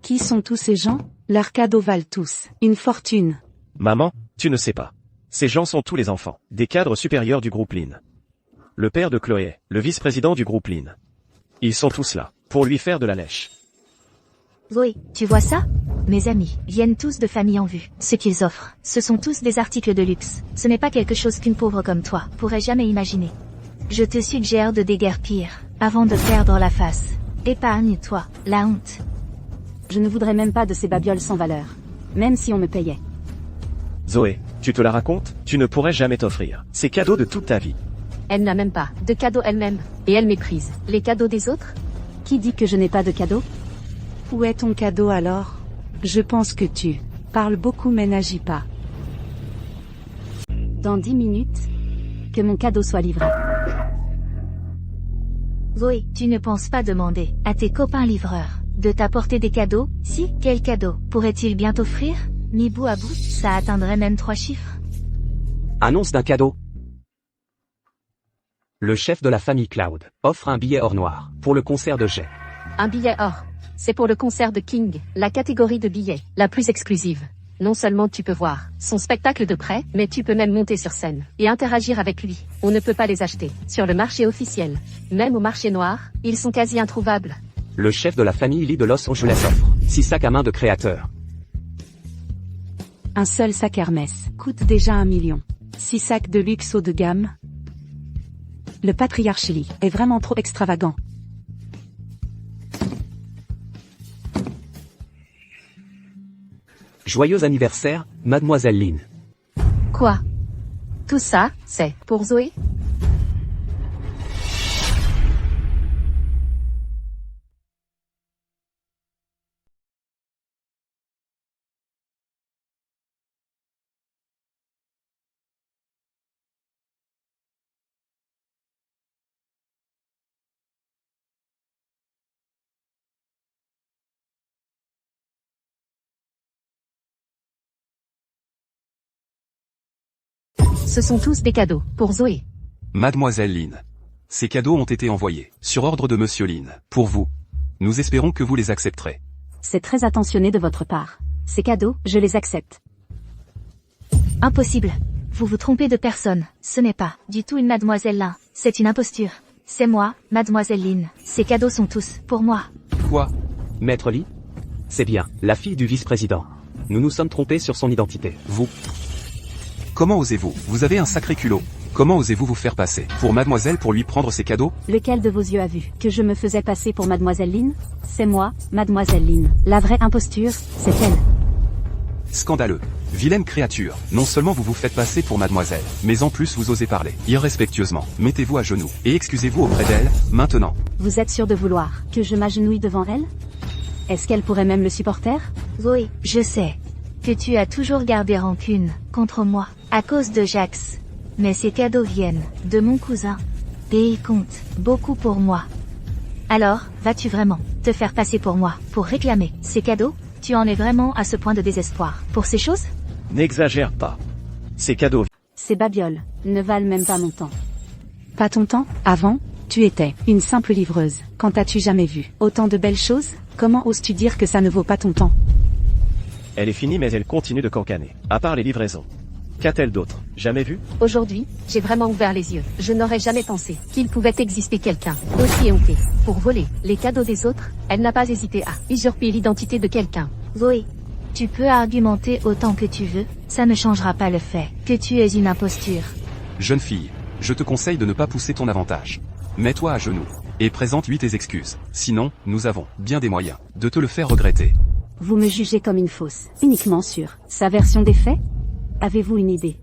Qui sont tous ces gens? Leurs cadeaux valent tous une fortune. Maman, tu ne sais pas. Ces gens sont tous les enfants, des cadres supérieurs du groupe Lynn. Le père de Chloé, le vice-président du groupe Lynn. Ils sont tous là, pour lui faire de la lèche. Zoé, tu vois ça? Mes amis viennent tous de familles en vue. Ce qu'ils offrent, ce sont tous des articles de luxe. Ce n'est pas quelque chose qu'une pauvre comme toi pourrait jamais imaginer. Je te suggère de déguerpir, avant de perdre la face. Épargne-toi la honte. Je ne voudrais même pas de ces babioles sans valeur. Même si on me payait. Zoé, tu te la racontes? Tu ne pourrais jamais t'offrir ces cadeaux de toute ta vie. Elle n'a même pas de cadeaux elle-même. Et elle méprise les cadeaux des autres. Qui dit que je n'ai pas de cadeau? Où est ton cadeau alors? Je pense que tu parles beaucoup mais n'agis pas. Dans 10 minutes, que mon cadeau soit livré. Zoé, tu ne penses pas demander à tes copains livreurs de t'apporter des cadeaux? Si, quel cadeau pourrait-il bien t'offrir? Mis bout à bout, ça atteindrait même 3 chiffres. Annonce d'un cadeau. Le chef de la famille Cloud offre un billet or noir pour le concert de Jay. Un billet or. C'est pour le concert de King, la catégorie de billets la plus exclusive. Non seulement tu peux voir son spectacle de près, mais tu peux même monter sur scène et interagir avec lui. On ne peut pas les acheter sur le marché officiel. Même au marché noir, ils sont quasi introuvables. Le chef de la famille Lee de Los Angeles offre 6 sacs à main de créateurs. Un seul sac Hermès coûte déjà 1 million. 6 sacs de luxe haut de gamme. Le patriarche Lee est vraiment trop extravagant. Joyeux anniversaire, mademoiselle Lynn. Quoi? Tout ça, c'est pour Zoé? Ce sont tous des cadeaux pour Zoé. Mademoiselle Lynn. Ces cadeaux ont été envoyés, sur ordre de Monsieur Lynn, pour vous. Nous espérons que vous les accepterez. C'est très attentionné de votre part. Ces cadeaux, je les accepte. Impossible. Vous vous trompez de personne. Ce n'est pas du tout une mademoiselle Lynn. C'est une imposture. C'est moi, mademoiselle Lynn. Ces cadeaux sont tous pour moi. Quoi? Maître Lee? C'est bien, la fille du vice-président. Nous nous sommes trompés sur son identité. Vous? Comment osez-vous? Vous avez un sacré culot. Comment osez-vous vous faire passer pour mademoiselle pour lui prendre ses cadeaux? Lequel de vos yeux a vu que je me faisais passer pour mademoiselle Lynn? C'est moi, mademoiselle Lynn. La vraie imposture, c'est elle. Scandaleux. Vilaine créature. Non seulement vous vous faites passer pour mademoiselle, mais en plus vous osez parler irrespectueusement. Mettez-vous à genoux et excusez-vous auprès d'elle, maintenant. Vous êtes sûr de vouloir que je m'agenouille devant elle? Est-ce qu'elle pourrait même le supporter? Zoé, je sais que tu as toujours gardé rancune contre moi à cause de Jax. Mais ces cadeaux viennent de mon cousin. Et ils comptent beaucoup pour moi. Alors, vas-tu vraiment te faire passer pour moi pour réclamer ces cadeaux? Tu en es vraiment à ce point de désespoir pour ces choses? N'exagère pas. Ces cadeaux. Ces babioles ne valent même pas mon temps. Pas ton temps? Avant, tu étais une simple livreuse. Quand as-tu jamais vu autant de belles choses? Comment oses-tu dire que ça ne vaut pas ton temps? Elle est finie mais elle continue de cancaner. À part les livraisons. Qu'a-t-elle d'autre? Jamais vu? Aujourd'hui, j'ai vraiment ouvert les yeux. Je n'aurais jamais pensé qu'il pouvait exister quelqu'un aussi éhonté pour voler les cadeaux des autres. Elle n'a pas hésité à usurper l'identité de quelqu'un. Zoé, tu peux argumenter autant que tu veux, ça ne changera pas le fait que tu es une imposture. Jeune fille, je te conseille de ne pas pousser ton avantage. Mets-toi à genoux et présente-lui tes excuses. Sinon, nous avons bien des moyens de te le faire regretter. Vous me jugez comme une fausse, uniquement sur sa version des faits? Avez-vous une idée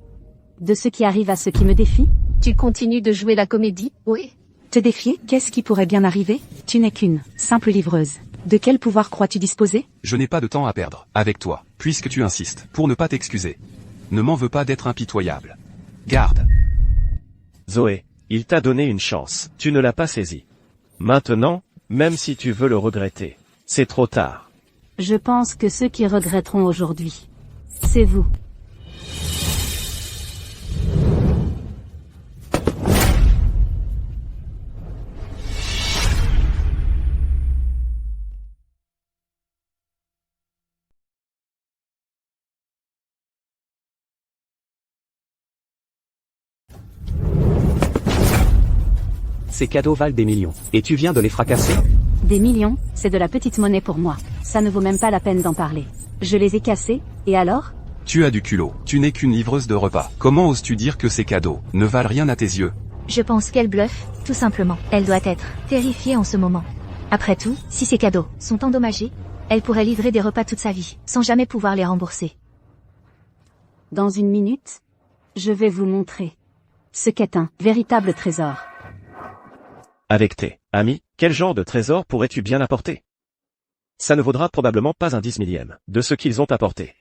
de ce qui arrive à ceux qui me défient? Tu continues de jouer la comédie? Oui. Te défier? Qu'est-ce qui pourrait bien arriver? Tu n'es qu'une simple livreuse. De quel pouvoir crois-tu disposer? Je n'ai pas de temps à perdre avec toi, puisque tu insistes pour ne pas t'excuser. Ne m'en veux pas d'être impitoyable. Garde. Zoé, il t'a donné une chance. Tu ne l'as pas saisie. Maintenant, même si tu veux le regretter. C'est trop tard. Je pense que ceux qui regretteront aujourd'hui, c'est vous. Ces cadeaux valent des millions. Et tu viens de les fracasser? Des millions, c'est de la petite monnaie pour moi. Ça ne vaut même pas la peine d'en parler. Je les ai cassés, et alors? Tu as du culot. Tu n'es qu'une livreuse de repas. Comment oses-tu dire que ces cadeaux ne valent rien à tes yeux? Je pense qu'elle bluffe, tout simplement. Elle doit être terrifiée en ce moment. Après tout, si ces cadeaux sont endommagés, elle pourrait livrer des repas toute sa vie, sans jamais pouvoir les rembourser. Dans une minute, je vais vous montrer ce qu'est un véritable trésor. Avec tes amis, quel genre de trésor pourrais-tu bien apporter? Ça ne vaudra probablement pas un 10 millième de ce qu'ils ont apporté.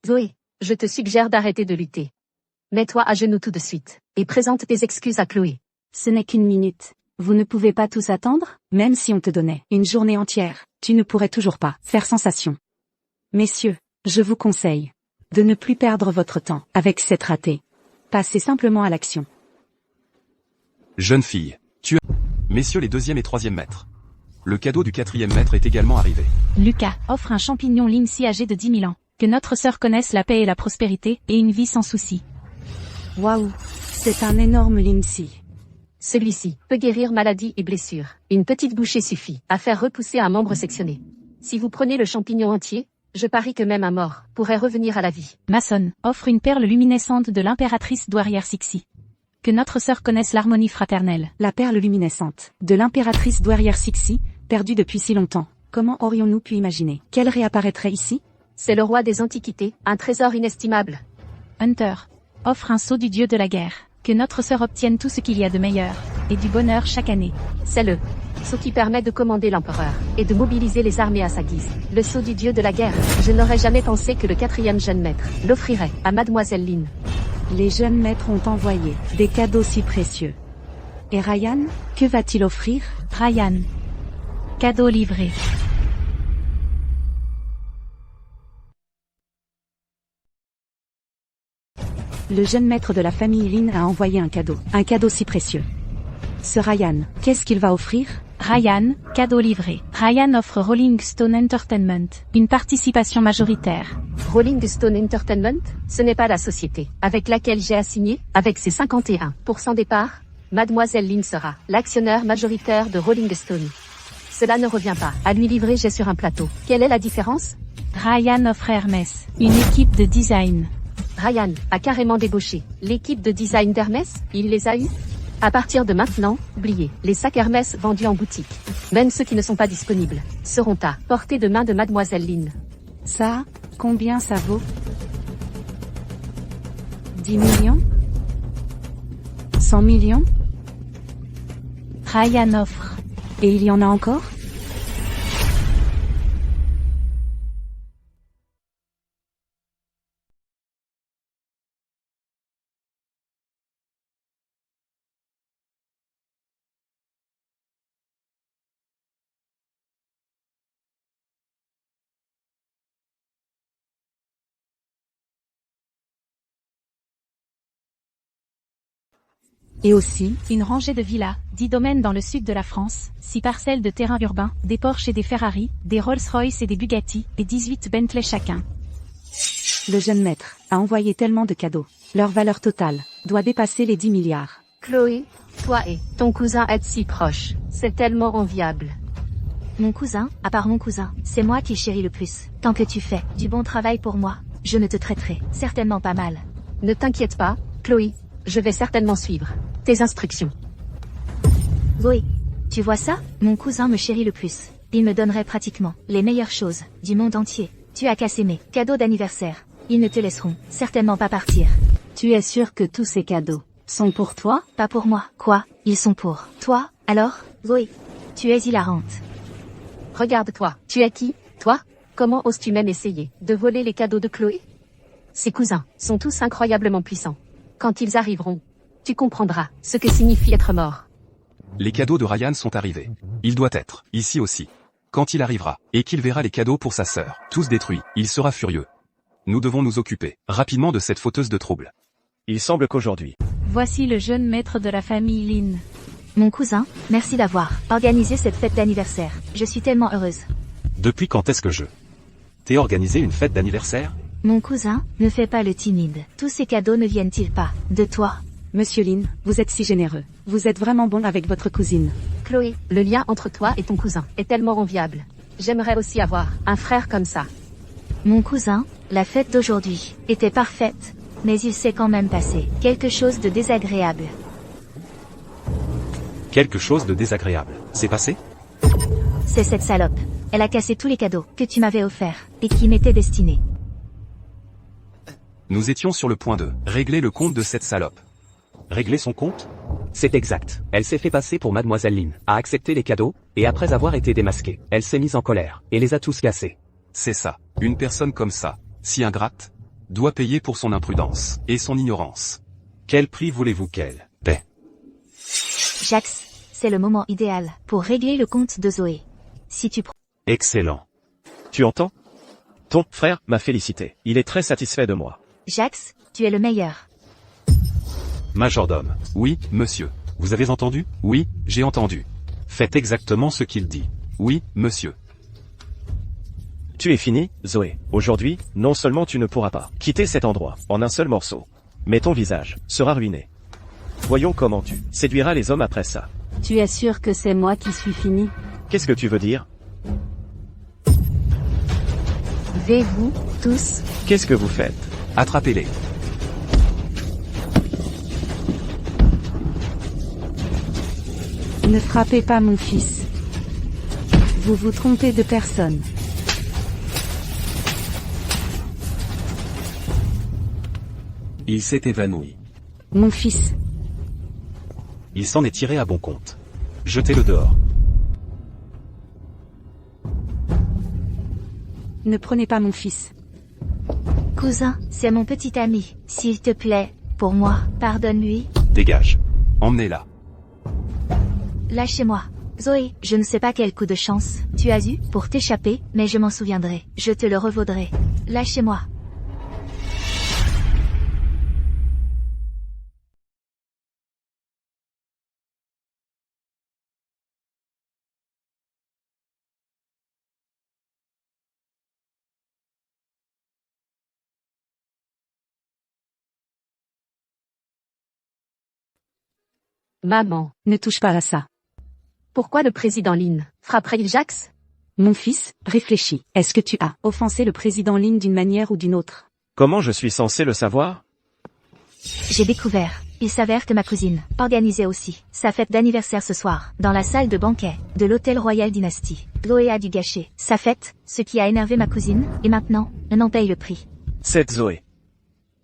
Zoé, je te suggère d'arrêter de lutter. Mets-toi à genoux tout de suite, et présente tes excuses à Chloé. Ce n'est qu'une minute. Vous ne pouvez pas tous attendre? Même si on te donnait une journée entière, tu ne pourrais toujours pas faire sensation. Messieurs, je vous conseille de ne plus perdre votre temps avec cette ratée. Passez simplement à l'action. Jeune fille, tu as... Messieurs les 2e et 3e maîtres. Le cadeau du 4e maître est également arrivé. Lucas offre un champignon Lindsay âgé de 10 000 ans. Que notre sœur connaisse la paix et la prospérité, et une vie sans soucis. Waouh, c'est un énorme Lindsay. Celui-ci peut guérir maladies et blessures. Une petite bouchée suffit à faire repousser un membre sectionné. Si vous prenez le champignon entier, je parie que même un mort pourrait revenir à la vie. Mason offre une perle luminescente de l'impératrice douairière Sixi. Que notre sœur connaisse l'harmonie fraternelle. La perle luminescente de l'impératrice douairière Sixi, perdue depuis si longtemps. Comment aurions-nous pu imaginer qu'elle réapparaîtrait ici? C'est le roi des antiquités, un trésor inestimable. Hunter offre un sceau du dieu de la guerre. Que notre sœur obtienne tout ce qu'il y a de meilleur, et du bonheur chaque année. C'est le sceau qui permet de commander l'empereur, et de mobiliser les armées à sa guise. Le sceau du dieu de la guerre. Je n'aurais jamais pensé que le 4e jeune maître l'offrirait à Mademoiselle Lynn. Les jeunes maîtres ont envoyé des cadeaux si précieux. Et Ryan, que va-t-il offrir? Ryan. Cadeau livré. Le jeune maître de la famille Lynn a envoyé un cadeau si précieux. Ce Ryan, qu'est-ce qu'il va offrir? Ryan, cadeau livré. Ryan offre Rolling Stone Entertainment, une participation majoritaire. Rolling Stone Entertainment, ce n'est pas la société avec laquelle j'ai assigné, avec ses 51% des parts, Mademoiselle Lynn sera l'actionnaire majoritaire de Rolling Stone. Cela ne revient pas à lui livrer j'ai sur un plateau. Quelle est la différence? Ryan offre Hermès, une équipe de design. Ryan a carrément débauché l'équipe de design d'Hermès, il les a eus. À partir de maintenant, oubliez les sacs Hermès vendus en boutique. Même ceux qui ne sont pas disponibles seront à portée de main de Mademoiselle Lynn. Ça, combien ça vaut? 10 millions? 100 millions? Ryan offre. Et il y en a encore? Et aussi, une rangée de villas, 10 domaines dans le sud de la France, 6 parcelles de terrain urbain, des Porsche et des Ferrari, des Rolls-Royce et des Bugatti, et 18 Bentley chacun. Le jeune maître a envoyé tellement de cadeaux. Leur valeur totale doit dépasser les 10 milliards. Chloé, toi et ton cousin êtes si proches. C'est tellement enviable. Mon cousin, à part mon cousin, c'est moi qui chéris le plus. Tant que tu fais du bon travail pour moi, je ne te traiterai certainement pas mal. Ne t'inquiète pas, Chloé, je vais certainement suivre tes instructions. Zoé, tu vois ça? Mon cousin me chérit le plus. Il me donnerait pratiquement les meilleures choses du monde entier. Tu as cassé mes cadeaux d'anniversaire. Ils ne te laisseront certainement pas partir. Tu es sûr que tous ces cadeaux sont pour toi? Pas pour moi. Quoi? Ils sont pour toi? Alors, Zoé, tu es hilarante. Regarde-toi. Tu es qui, toi? Comment oses-tu même essayer de voler les cadeaux de Chloé? Ses cousins sont tous incroyablement puissants. Quand ils arriveront, tu comprendras ce que signifie être mort. Les cadeaux de Ryan sont arrivés. Il doit être, ici aussi. Quand il arrivera, et qu'il verra les cadeaux pour sa sœur, tous détruits, il sera furieux. Nous devons nous occuper, rapidement de cette fauteuse de troubles. Il semble qu'aujourd'hui, Voici le jeune maître de la famille Lin. Mon cousin, merci d'avoir organisé cette fête d'anniversaire. Je suis tellement heureuse. Depuis quand est-ce que t'ai organisé une fête d'anniversaire? Mon cousin, ne fais pas le timide. Tous ces cadeaux ne viennent-ils pas de toi? Monsieur Lin, vous êtes si généreux. Vous êtes vraiment bon avec votre cousine. Chloé, le lien entre toi et ton cousin est tellement enviable. J'aimerais aussi avoir un frère comme ça. Mon cousin, la fête d'aujourd'hui était parfaite, mais il s'est quand même passé quelque chose de désagréable. Quelque chose de désagréable. C'est passé? C'est cette salope. Elle a cassé tous les cadeaux que tu m'avais offerts et qui m'étaient destinés. Nous étions sur le point de régler le compte de cette salope. Régler son compte? C'est exact. Elle s'est fait passer pour Mademoiselle Lin, a accepté les cadeaux, et après avoir été démasquée, elle s'est mise en colère, et les a tous cassés. C'est ça. Une personne comme ça, si ingrate, doit payer pour son imprudence et son ignorance. Quel prix voulez-vous qu'elle paie? Jax, c'est le moment idéal pour régler le compte de Zoé. Si tu Excellent. tu entends? Ton frère m'a félicité. Il est très satisfait de moi. Jax, tu es le meilleur. Majordome. Oui, monsieur. Vous avez entendu? Oui, j'ai entendu. Faites exactement ce qu'il dit. Oui, monsieur. Tu es fini, Zoé. Aujourd'hui, non seulement tu ne pourras pas quitter cet endroit en un seul morceau, mais ton visage sera ruiné. Voyons comment tu séduiras les hommes après ça. Tu es sûr que c'est moi qui suis fini? Qu'est-ce que tu veux dire? Vous tous, Qu'est-ce que vous faites? Attrapez-les. Ne frappez pas mon fils. Vous vous trompez de personne. Il s'est évanoui. Mon fils. Il s'en est tiré à bon compte. Jetez-le dehors. Ne prenez pas mon fils. Cousin, c'est mon petit ami. S'il te plaît, pour moi, pardonne-lui. Dégage. Emmenez-la. Lâchez-moi. Zoé, je ne sais pas quel coup de chance tu as eu pour t'échapper, mais je m'en souviendrai. Je te le revaudrai. Lâchez-moi. maman. Ne touche pas à ça. Pourquoi le président Lin frapperait-il Jax? Mon fils, réfléchis. Est-ce que tu as offensé le président Lin d'une manière ou d'une autre? Comment je suis censé le savoir? J'ai découvert. Il s'avère que ma cousine organisait aussi sa fête d'anniversaire ce soir, dans la salle de banquet de l'hôtel Royal Dynasty. Chloé a dû gâcher sa fête, ce qui a énervé ma cousine, et maintenant, on en paye le prix. C'est Zoé.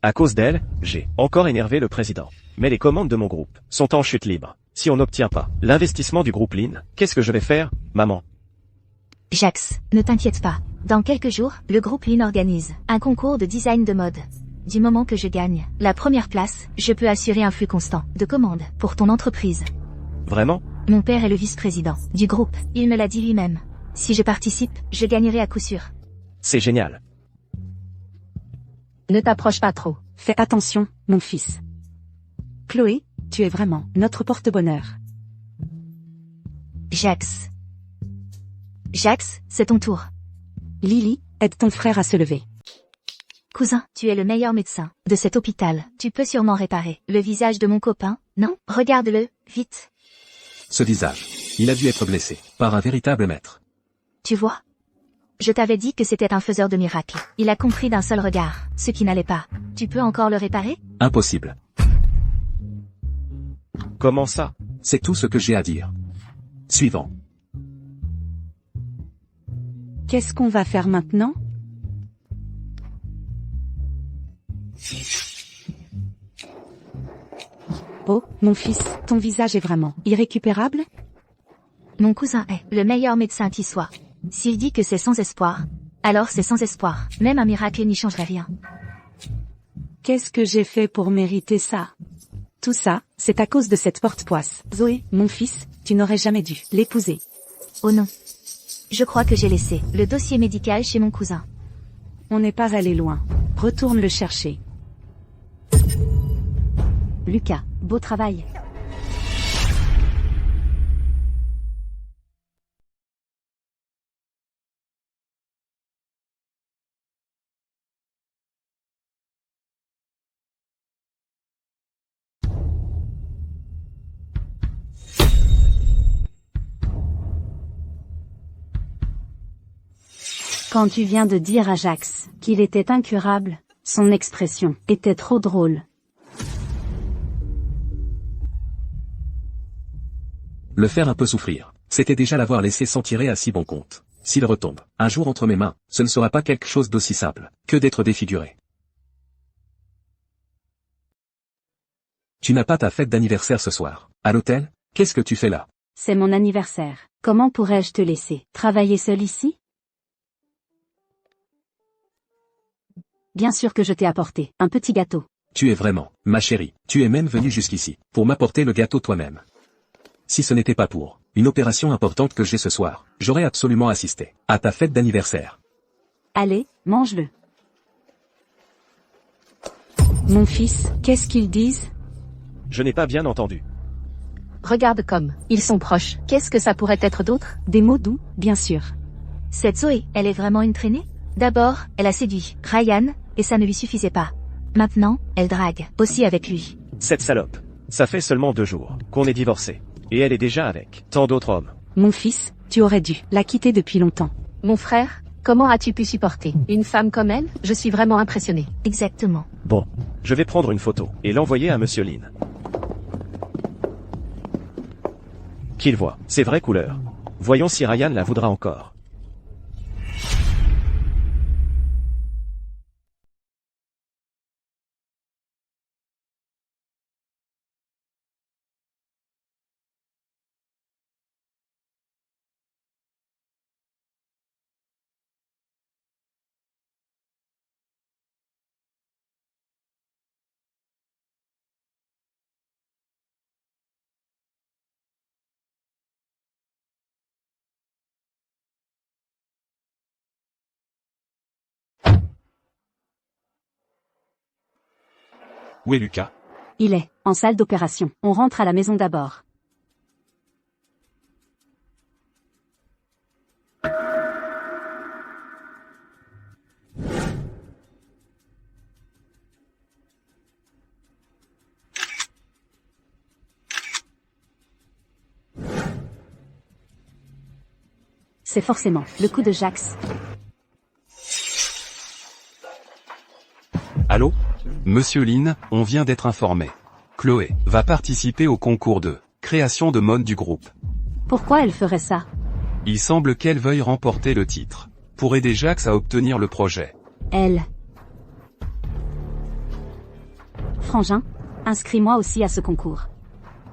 À cause d'elle, j'ai encore énervé le président. Mais les commandes de mon groupe sont en chute libre. Si on n'obtient pas l'investissement du groupe Lin, qu'est-ce que je vais faire, maman? Jax, ne t'inquiète pas. Dans quelques jours, le groupe Lin organise un concours de design de mode. Du moment que je gagne la première place, je peux assurer un flux constant de commandes pour ton entreprise. Vraiment? Mon père est le vice-président du groupe, il me l'a dit lui-même. Si je participe, je gagnerai à coup sûr. C'est génial. Ne t'approche pas trop. Fais attention, mon fils. Chloé, tu es vraiment notre porte-bonheur. Jax. Jax, c'est ton tour. Lily, aide ton frère à se lever. Cousin, tu es le meilleur médecin de cet hôpital. Tu peux sûrement réparer le visage de mon copain, non? Regarde-le, vite. Ce visage. Il a dû être blessé par un véritable maître. Tu vois? Je t'avais dit que c'était un faiseur de miracles. Il a compris d'un seul regard ce qui n'allait pas. Tu peux encore le réparer? Impossible. Comment ça? C'est tout ce que j'ai à dire. Suivant. Qu'est-ce qu'on va faire maintenant? Oh, mon fils, ton visage est vraiment irrécupérable? Mon cousin est le meilleur médecin qui soit. S'il dit que c'est sans espoir, alors c'est sans espoir. Même un miracle n'y changerait rien. Qu'est-ce que j'ai fait pour mériter ça? Tout ça, C'est à cause de cette porte-poisse. Zoé, mon fils, tu n'aurais jamais dû l'épouser. Oh non. Je crois que j'ai laissé le dossier médical chez mon cousin. On n'est pas allé loin. Retourne le chercher. Lucas, beau travail. Quand tu viens de dire à Jax qu'il était incurable, son expression était trop drôle. Le faire un peu souffrir, c'était déjà l'avoir laissé s'en tirer à si bon compte. S'il retombe un jour entre mes mains, ce ne sera pas quelque chose d'aussi simple que d'être défiguré. Tu n'as pas ta fête d'anniversaire ce soir. À l'hôtel, qu'est-ce que tu fais là? C'est mon anniversaire. Comment pourrais-je te laisser travailler seul ici? Bien sûr que je t'ai apporté un petit gâteau. Tu es vraiment, ma chérie, tu es même venue jusqu'ici, pour m'apporter le gâteau toi-même. Si ce n'était pas pour une opération importante que j'ai ce soir, j'aurais absolument assisté à ta fête d'anniversaire. Allez, mange-le. Mon fils, qu'est-ce qu'ils disent? Je n'ai pas bien entendu. Regarde comme, ils sont proches. Qu'est-ce que ça pourrait être d'autre? Des mots doux, bien sûr. Cette Zoé, elle est vraiment une traînée? D'abord, elle a séduit Ryan, et ça ne lui suffisait pas. Maintenant, elle drague, aussi avec lui. Cette salope. Ça fait seulement 2 jours qu'on est divorcés. Et elle est déjà avec tant d'autres hommes. Mon fils, tu aurais dû la quitter depuis longtemps. Mon frère, comment as-tu pu supporter une femme comme elle? Je suis vraiment impressionnée. Exactement. Bon, je vais prendre une photo et l'envoyer à Monsieur Lin. Qu'il voit ses vraies couleurs. Voyons si Ryan la voudra encore. Où est Lucas? Il est en salle d'opération. On rentre à la maison d'abord. C'est forcément le coup de Jax. Allô? Monsieur Lin, on vient d'être informé. Chloé va participer au concours de création de mode du groupe. Pourquoi elle ferait ça? Il semble qu'elle veuille remporter le titre, pour aider Jax à obtenir le projet. Elle. Frangin, inscris-moi aussi à ce concours.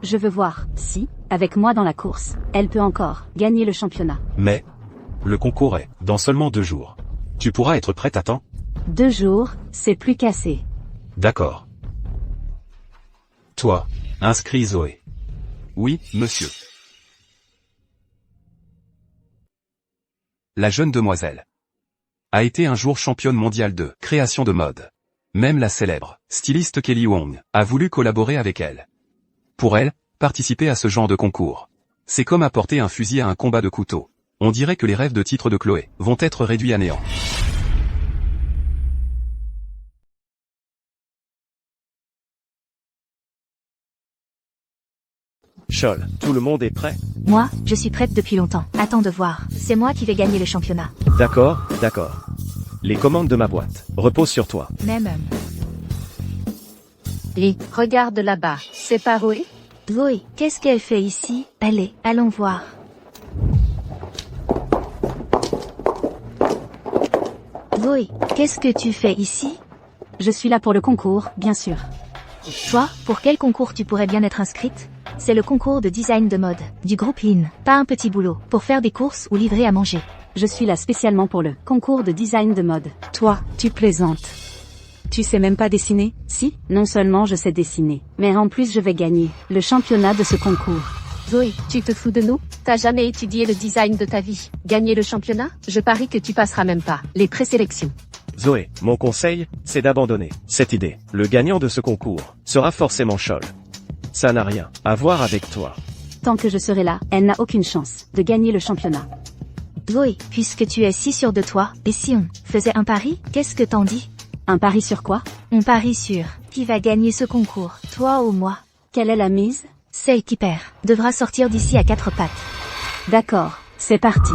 Je veux voir si, avec moi dans la course, elle peut encore gagner le championnat. Mais le concours est dans seulement 2 jours. Tu pourras être prête à temps? 2 jours, c'est plus qu'assez. D'accord. Toi, inscris Zoé. Oui, monsieur. La jeune demoiselle a été un jour championne mondiale de création de mode. Même la célèbre styliste Kelly Wong a voulu collaborer avec elle. Pour elle, participer à ce genre de concours, c'est comme apporter un fusil à un combat de couteau. On dirait que les rêves de titre de Chloé vont être réduits à néant. Chol, tout le monde est prêt? Moi, je suis prête depuis longtemps. Attends de voir. C'est moi qui vais gagner le championnat. D'accord, d'accord. Les commandes de ma boîte reposent sur toi. Même. Et, regarde là-bas, c'est pas Zoé? Zoé, qu'est-ce qu'elle fait ici? Allez, allons voir. Zoé, qu'est-ce que tu fais ici? Je suis là pour le concours, bien sûr. Toi, pour quel concours tu pourrais bien être inscrite? C'est le concours de design de mode, du groupe Lin. Pas un petit boulot, pour faire des courses ou livrer à manger. Je suis là spécialement pour le concours de design de mode. Toi, tu plaisantes. Tu sais même pas dessiner, si? Non seulement je sais dessiner, mais en plus je vais gagner le championnat de ce concours. Zoé, tu te fous de nous? T'as jamais étudié le design de ta vie. Gagner le championnat? Je parie que tu passeras même pas les présélections. Zoé, mon conseil, c'est d'abandonner cette idée. Le gagnant de ce concours sera forcément Scholl. Ça n'a rien à voir avec toi. Tant que je serai là, elle n'a aucune chance de gagner le championnat. Zoé, puisque tu es si sûre de toi, et si on faisait un pari, qu'est-ce que t'en dis? Un pari sur quoi? On parie sur qui va gagner ce concours, toi ou moi? Quelle est la mise? Celle qui perd devra sortir d'ici à 4 pattes. D'accord, c'est parti.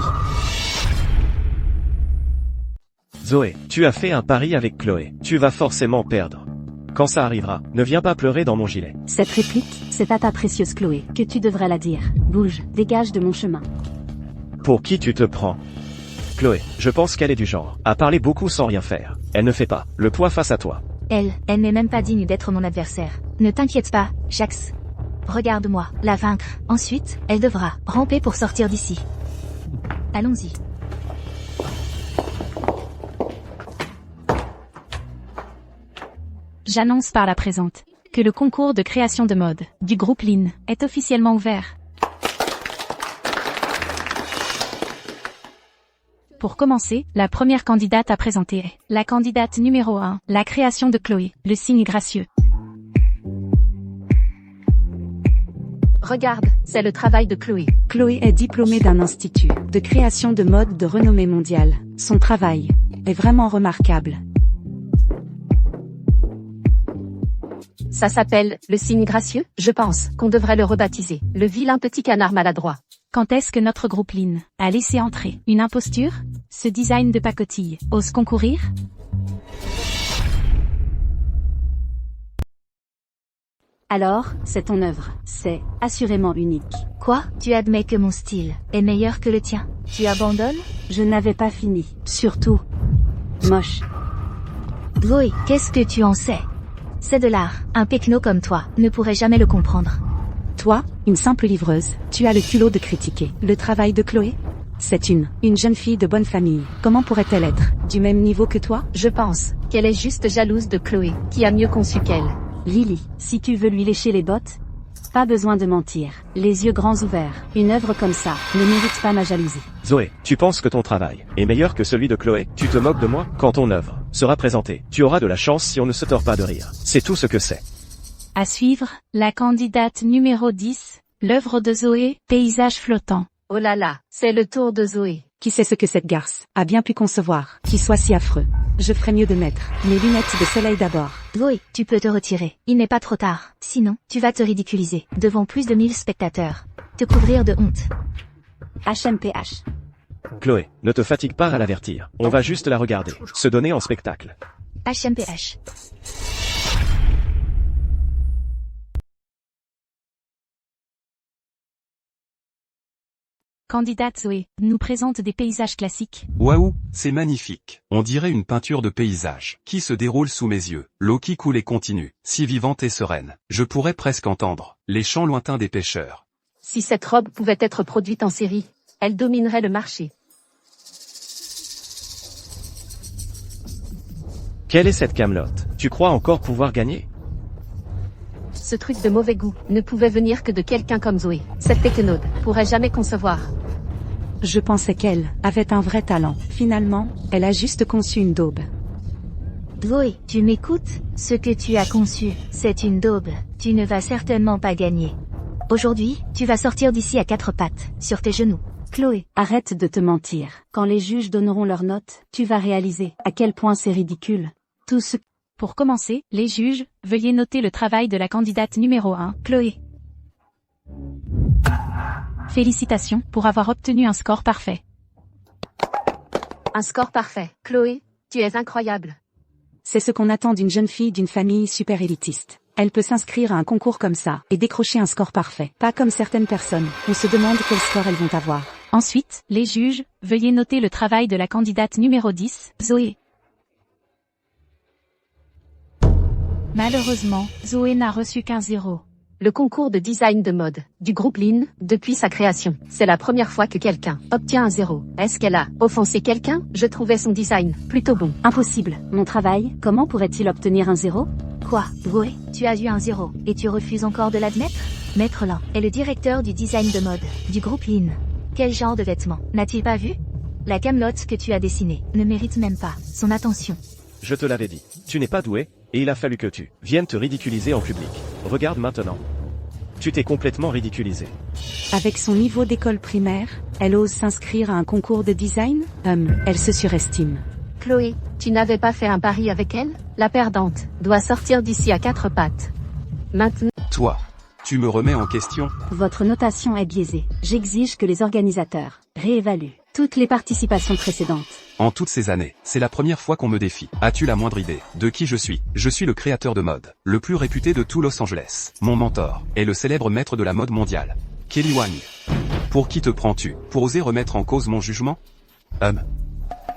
Zoé, tu as fait un pari avec Chloé. Tu vas forcément perdre. Quand ça arrivera, ne viens pas pleurer dans mon gilet. Cette réplique, c'est à ta précieuse Chloé que tu devrais la dire. Bouge, dégage de mon chemin. Pour qui tu te prends? Chloé, je pense qu'elle est du genre à parler beaucoup sans rien faire. Elle ne fait pas le poids face à toi. Elle n'est même pas digne d'être mon adversaire. Ne t'inquiète pas, Jax. Regarde-moi, la vaincre. Ensuite, elle devra ramper pour sortir d'ici. Allons-y. J'annonce par la présente que le concours de création de mode du groupe Lin est officiellement ouvert. Pour commencer, la première candidate à présenter est la candidate numéro 1, la création de Chloé, le signe gracieux. Regarde, c'est le travail de Chloé. Chloé est diplômée d'un institut de création de mode de renommée mondiale. Son travail est vraiment remarquable. Ça s'appelle le signe gracieux? Je pense qu'on devrait le rebaptiser le vilain petit canard maladroit. Quand est-ce que notre groupe Lin a laissé entrer une imposture? Ce design de pacotille ose concourir? Alors, c'est ton œuvre. C'est assurément unique. Quoi? Tu admets que mon style est meilleur que le tien? Tu abandonnes? Je n'avais pas fini. Surtout, moche. Zoé, qu'est-ce que tu en sais? C'est de l'art. Un pecno comme toi ne pourrait jamais le comprendre. Toi, une simple livreuse, tu as le culot de critiquer le travail de Chloé? C'est une jeune fille de bonne famille. Comment pourrait-elle être du même niveau que toi? Je pense qu'elle est juste jalouse de Chloé, qui a mieux conçu qu'elle. Lily, si tu veux lui lécher les bottes, pas besoin de mentir. Les yeux grands ouverts. Une œuvre comme ça ne mérite pas ma jalousie. Zoé, tu penses que ton travail est meilleur que celui de Chloé? Tu te moques de moi? Quand ton œuvre sera présentée, tu auras de la chance si on ne se tord pas de rire. C'est tout ce que c'est. À suivre, la candidate numéro 10, l'œuvre de Zoé, paysage flottant. Oh là là, c'est le tour de Zoé. Qui sait ce que cette garce a bien pu concevoir, qui soit si affreux? Je ferais mieux de mettre mes lunettes de soleil d'abord. Zoé, tu peux te retirer. Il n'est pas trop tard. Sinon, tu vas te ridiculiser devant plus de 1000 spectateurs. Te couvrir de honte. HMPH. Chloé, ne te fatigue pas à l'avertir. On va juste la regarder, se donner en spectacle. HMPH. Candidate Zoé nous présente des paysages classiques. Waouh, c'est magnifique. On dirait une peinture de paysage qui se déroule sous mes yeux. L'eau qui coule et continue, si vivante et sereine. Je pourrais presque entendre les chants lointains des pêcheurs. Si cette robe pouvait être produite en série, elle dominerait le marché. Quelle est cette camelote? Tu crois encore pouvoir gagner? Ce truc de mauvais goût ne pouvait venir que de quelqu'un comme Zoé. Cette péquenaude pourrait jamais concevoir. Je pensais qu'elle avait un vrai talent. Finalement, elle a juste conçu une daube. Zoé, tu m'écoutes? Ce que tu as conçu, c'est une daube. Tu ne vas certainement pas gagner. Aujourd'hui, tu vas sortir d'ici à 4 pattes, sur tes genoux. Chloé, arrête de te mentir. Quand les juges donneront leurs notes, tu vas réaliser à quel point c'est ridicule. Tout ce... Pour commencer, les juges, veuillez noter le travail de la candidate numéro 1, Chloé. Félicitations pour avoir obtenu un score parfait. Un score parfait. Chloé, tu es incroyable. C'est ce qu'on attend d'une jeune fille d'une famille super élitiste. Elle peut s'inscrire à un concours comme ça et décrocher un score parfait. Pas comme certaines personnes. On se demande quel score elles vont avoir. Ensuite, les juges, veuillez noter le travail de la candidate numéro 10, Zoé. Malheureusement, Zoé n'a reçu qu'un 0. le concours de design de mode du groupe Lin, depuis sa création. C'est la première fois que quelqu'un obtient un 0. Est-ce qu'elle a offensé quelqu'un? Je trouvais son design plutôt bon. Impossible. Mon travail, comment pourrait-il obtenir un 0? Quoi, Zoé? Tu as eu un 0, et tu refuses encore de l'admettre? Maître Lin est le directeur du design de mode du groupe Lin. Quel genre de vêtements n'a-t-il pas vu? La camelote que tu as dessinée ne mérite même pas son attention. Je te l'avais dit. Tu n'es pas doué, et il a fallu que tu viennes te ridiculiser en public. Regarde maintenant. Tu t'es complètement ridiculisé. Avec son niveau d'école primaire, elle ose s'inscrire à un concours de design? Elle se surestime. Chloé, tu n'avais pas fait un pari avec elle? La perdante doit sortir d'ici à 4 pattes. Maintenant. Toi. Tu me remets en question? Votre notation est biaisée. J'exige que les organisateurs réévaluent toutes les participations précédentes. En toutes ces années, c'est la première fois qu'on me défie. As-tu la moindre idée de qui je suis? Je suis le créateur de mode, le plus réputé de tout Los Angeles. Mon mentor est le célèbre maître de la mode mondiale, Kelly Wang. Pour qui te prends-tu? Pour oser remettre en cause mon jugement?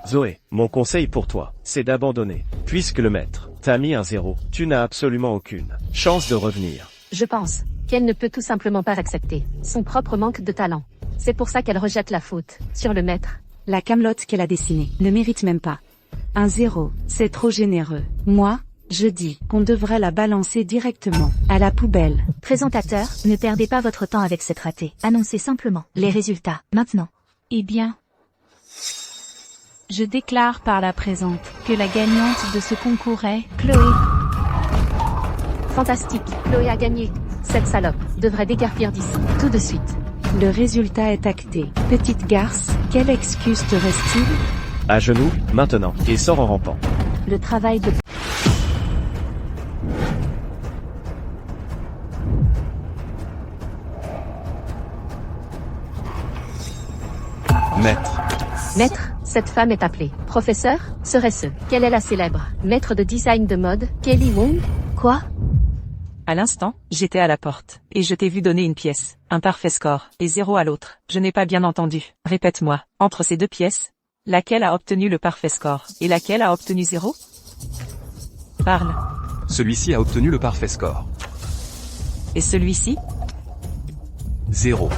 Zoé, mon conseil pour toi, c'est d'abandonner. Puisque le maître t'a mis un 0, tu n'as absolument aucune chance de revenir. Je pense qu'elle ne peut tout simplement pas accepter son propre manque de talent. C'est pour ça qu'elle rejette la faute sur le maître. La camelote qu'elle a dessinée ne mérite même pas un 0, c'est trop généreux. Moi, je dis qu'on devrait la balancer directement à la poubelle. Présentateur, ne perdez pas votre temps avec cette ratée. Annoncez simplement les résultats, maintenant. Eh bien, je déclare par la présente que la gagnante de ce concours est Chloé. Fantastique, Chloé a gagné. Cette salope devrait déguerpir d'ici, tout de suite. Le résultat est acté. Petite garce, quelle excuse te reste-t-il? À genoux, maintenant, et sors en rampant. Le travail de... Maître, cette femme est appelée professeur, serait-ce qu'elle est la célèbre maître de design de mode, Kelly Wong? Quoi? À l'instant, j'étais à la porte, et je t'ai vu donner une pièce, un parfait score, et 0 à l'autre. Je n'ai pas bien entendu. Répète-moi, entre ces deux pièces, laquelle a obtenu le parfait score, et laquelle a obtenu 0? Parle. Celui-ci a obtenu le parfait score. Et celui-ci? 0.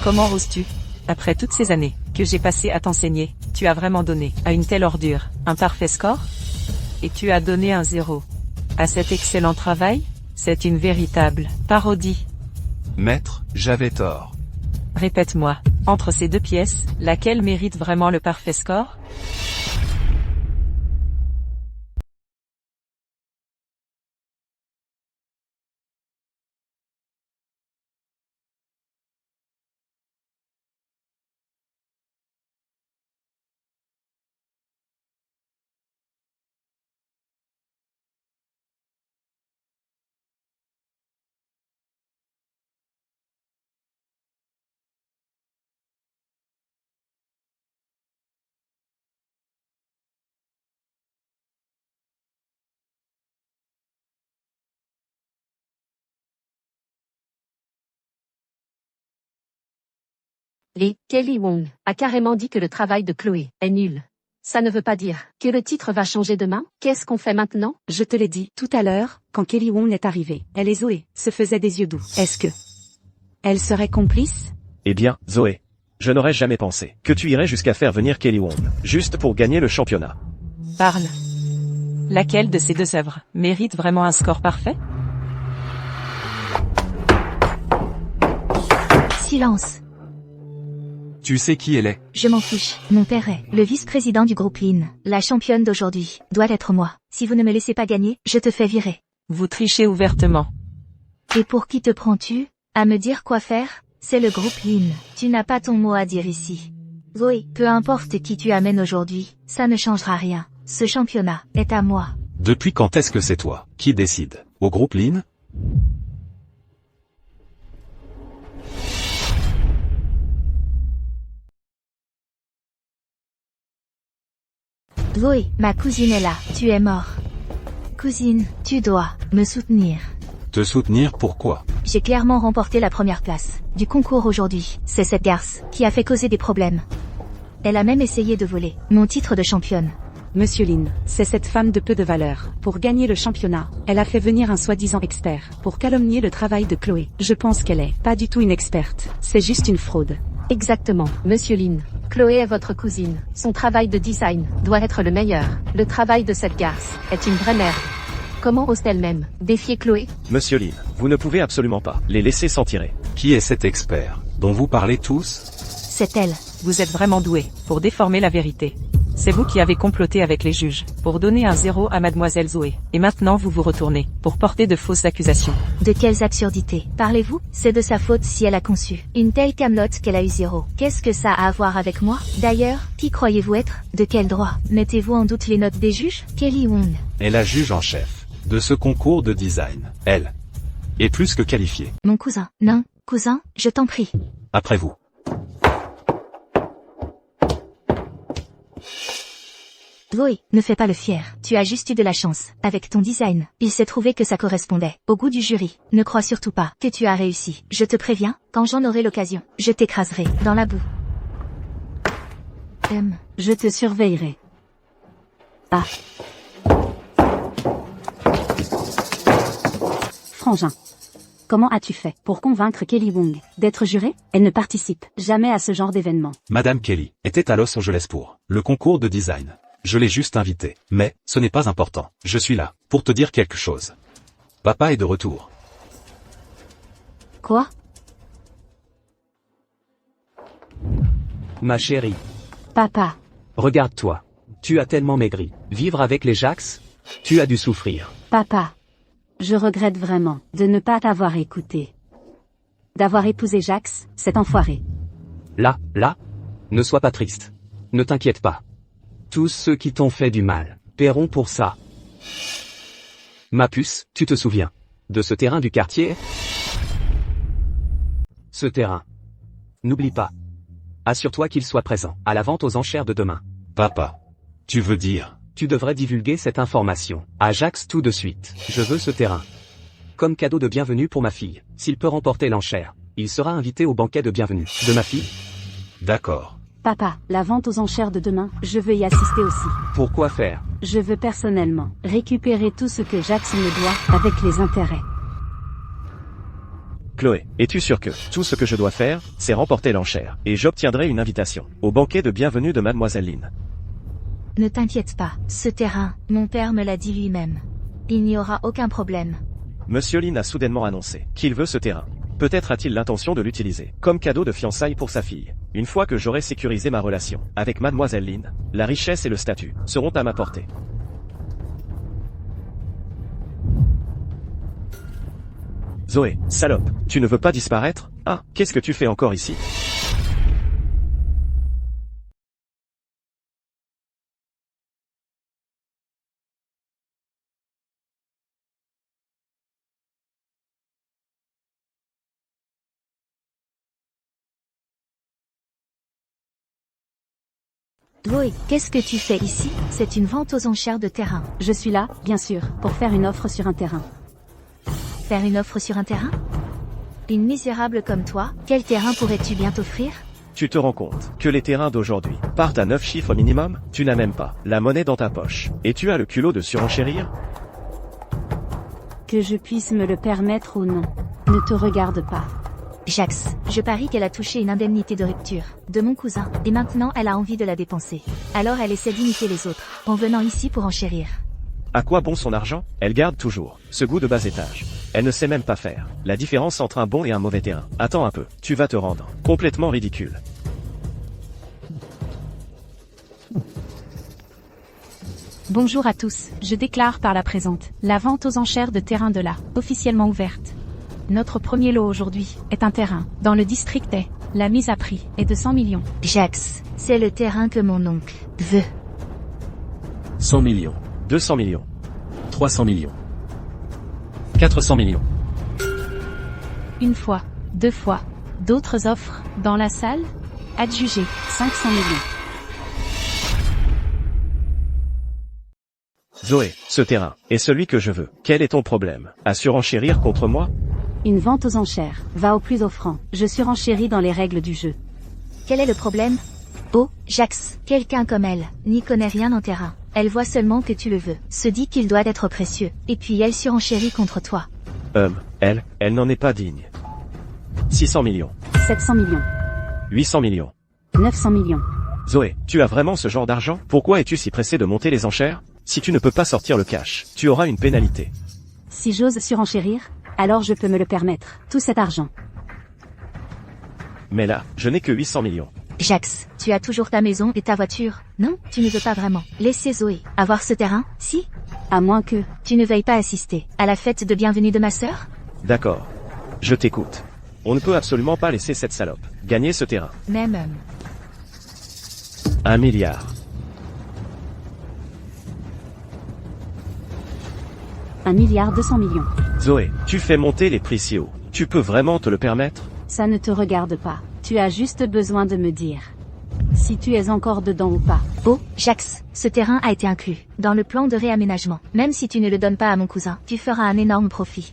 Comment oses-tu? Après toutes ces années que j'ai passées à t'enseigner, tu as vraiment donné à une telle ordure un parfait score? Et tu as donné un 0 à cet excellent travail? C'est une véritable parodie. Maître, j'avais tort. Répète-moi, entre ces deux pièces, laquelle mérite vraiment le parfait score? Et Kelly Wong a carrément dit que le travail de Chloé est nul. Ça ne veut pas dire que le titre va changer demain. Qu'est-ce qu'on fait maintenant? Je te l'ai dit tout à l'heure, quand Kelly Wong est arrivée. Elle et Zoé se faisaient des yeux doux. Est-ce que elle serait complice? Eh bien, Zoé, je n'aurais jamais pensé que tu irais jusqu'à faire venir Kelly Wong, juste pour gagner le championnat. Parle. Laquelle de ces deux œuvres mérite vraiment un score parfait? Silence. Tu sais qui elle est? Je m'en fiche. Mon père est le vice-président du groupe Lin. La championne d'aujourd'hui doit être moi. Si vous ne me laissez pas gagner, je te fais virer. Vous trichez ouvertement. Et pour qui te prends-tu? À me dire quoi faire? C'est le groupe Lin. Tu n'as pas ton mot à dire ici. Zoé, peu importe qui tu amènes aujourd'hui, ça ne changera rien. Ce championnat est à moi. Depuis quand est-ce que c'est toi qui décide? Au groupe Lin? Zoé, ma cousine est là. Tu es mort. Cousine, tu dois me soutenir. Te soutenir pourquoi? J'ai clairement remporté la première place du concours aujourd'hui. C'est cette garce qui a fait causer des problèmes. Elle a même essayé de voler mon titre de championne. Monsieur Lin, c'est cette femme de peu de valeur. Pour gagner le championnat, elle a fait venir un soi-disant expert pour calomnier le travail de Chloé. Je pense qu'elle est pas du tout une experte, c'est juste une fraude. Exactement, Monsieur Lin. Chloé est votre cousine. Son travail de design doit être le meilleur. Le travail de cette garce est une vraie merde. Comment ose-t-elle même défier Chloé? Monsieur Lin, vous ne pouvez absolument pas les laisser s'en tirer. Qui est cet expert dont vous parlez tous? C'est elle. Vous êtes vraiment doué pour déformer la vérité. C'est vous qui avez comploté avec les juges pour donner un 0 à mademoiselle Zoé. Et maintenant vous vous retournez pour porter de fausses accusations. De quelles absurdités parlez-vous? C'est de sa faute si elle a conçu une telle camelote qu'elle a eu 0. Qu'est-ce que ça a à voir avec moi? D'ailleurs, qui croyez-vous être? De quel droit mettez-vous en doute les notes des juges? Kelly Wong est la juge en chef de ce concours de design. Elle est plus que qualifiée. Mon cousin. Non, cousin, je t'en prie. Après vous. Zoé, ne fais pas le fier. Tu as juste eu de la chance. Avec ton design, il s'est trouvé que ça correspondait au goût du jury. Ne crois surtout pas que tu as réussi. Je te préviens, quand j'en aurai l'occasion, je t'écraserai dans la boue. Je te surveillerai. Ah. Frangin. Comment as-tu fait pour convaincre Kelly Wong d'être jurée? Elle ne participe jamais à ce genre d'événement. Madame Kelly était à Los Angeles pour le concours de design. Je l'ai juste invitée, mais ce n'est pas important. Je suis là pour te dire quelque chose. Papa est de retour. Quoi? Ma chérie, Papa. regarde-toi. Tu as tellement maigri. Vivre avec les Jax? Tu as dû souffrir. Papa. Je regrette vraiment de ne pas t'avoir écouté. D'avoir épousé Jax, cet enfoiré. Là, ne sois pas triste. Ne t'inquiète pas. Tous ceux qui t'ont fait du mal paieront pour ça. Ma puce, tu te souviens de ce terrain du quartier? Ce terrain. N'oublie pas. Assure-toi qu'il soit présent à la vente aux enchères de demain. Papa. Tu veux dire? Tu devrais divulguer cette information à Jax tout de suite. Je veux ce terrain. Comme cadeau de bienvenue pour ma fille. S'il peut remporter l'enchère, il sera invité au banquet de bienvenue de ma fille. D'accord. Papa, la vente aux enchères de demain, je veux y assister aussi. Pourquoi faire? Je veux personnellement récupérer tout ce que Jax me doit avec les intérêts. Chloé, es-tu sûre que tout ce que je dois faire, c'est remporter l'enchère, et j'obtiendrai une invitation au banquet de bienvenue de mademoiselle Lin? Ne t'inquiète pas, ce terrain, mon père me l'a dit lui-même. Il n'y aura aucun problème. Monsieur Lin a soudainement annoncé qu'il veut ce terrain. Peut-être a-t-il l'intention de l'utiliser comme cadeau de fiançailles pour sa fille. Une fois que j'aurai sécurisé ma relation avec mademoiselle Lin, la richesse et le statut seront à ma portée. Zoé, salope, tu ne veux pas disparaître? Ah, qu'est-ce que tu fais encore ici? Zoé, qu'est-ce que tu fais ici? C'est une vente aux enchères de terrain. Je suis là, bien sûr, pour faire une offre sur un terrain. Faire une offre sur un terrain? Une misérable comme toi, quel terrain pourrais-tu bien t'offrir? Tu te rends compte que les terrains d'aujourd'hui partent à 9 chiffres minimum? Tu n'as même pas la monnaie dans ta poche. Et tu as le culot de surenchérir? Que je puisse me le permettre ou non, ne te regarde pas. Jax, je parie qu'elle a touché une indemnité de rupture de mon cousin, et maintenant elle a envie de la dépenser. Alors elle essaie d'imiter les autres, en venant ici pour enchérir. À quoi bon son argent? Elle garde toujours ce goût de bas étage. Elle ne sait même pas faire la différence entre un bon et un mauvais terrain. Attends un peu, tu vas te rendre complètement ridicule. Bonjour à tous, je déclare par la présente, la vente aux enchères de terrain de la, officiellement ouverte. Notre premier lot aujourd'hui est un terrain, dans le district est, la mise à prix est de 100 millions. Jax, c'est le terrain que mon oncle veut. 100 millions. 200 millions. 300 millions. 400 millions. Une fois, deux fois, d'autres offres, dans la salle? Adjugé, 500 millions. Zoé, ce terrain est celui que je veux. Quel est ton problème? À surenchérir contre moi? Une vente aux enchères, va au plus offrant. Je surenchéris dans les règles du jeu. Quel est le problème? Oh, Jax, quelqu'un comme elle, n'y connaît rien en terrain. Elle voit seulement que tu le veux, se dit qu'il doit être précieux, et puis elle surenchérit contre toi. Elle n'en est pas digne. 600 millions. 700 millions. 800 millions. 900 millions. Zoé, tu as vraiment ce genre d'argent? Pourquoi es-tu si pressé de monter les enchères? Si tu ne peux pas sortir le cash, tu auras une pénalité. Si j'ose surenchérir, alors je peux me le permettre, tout cet argent. Mais là, je n'ai que 800 millions. Jax, tu as toujours ta maison et ta voiture, non? Tu ne veux pas vraiment laisser Zoé avoir ce terrain, si? À moins que... Tu ne veuilles pas assister à la fête de bienvenue de ma sœur? D'accord. Je t'écoute. On ne peut absolument pas laisser cette salope gagner ce terrain. Même. 1 milliard. 1 milliard 200 millions. Zoé, tu fais monter les prix si haut. Tu peux vraiment te le permettre? Ça ne te regarde pas. Tu as juste besoin de me dire si tu es encore dedans ou pas. Oh, Jax, ce terrain a été inclus dans le plan de réaménagement. Même si tu ne le donnes pas à mon cousin, tu feras un énorme profit.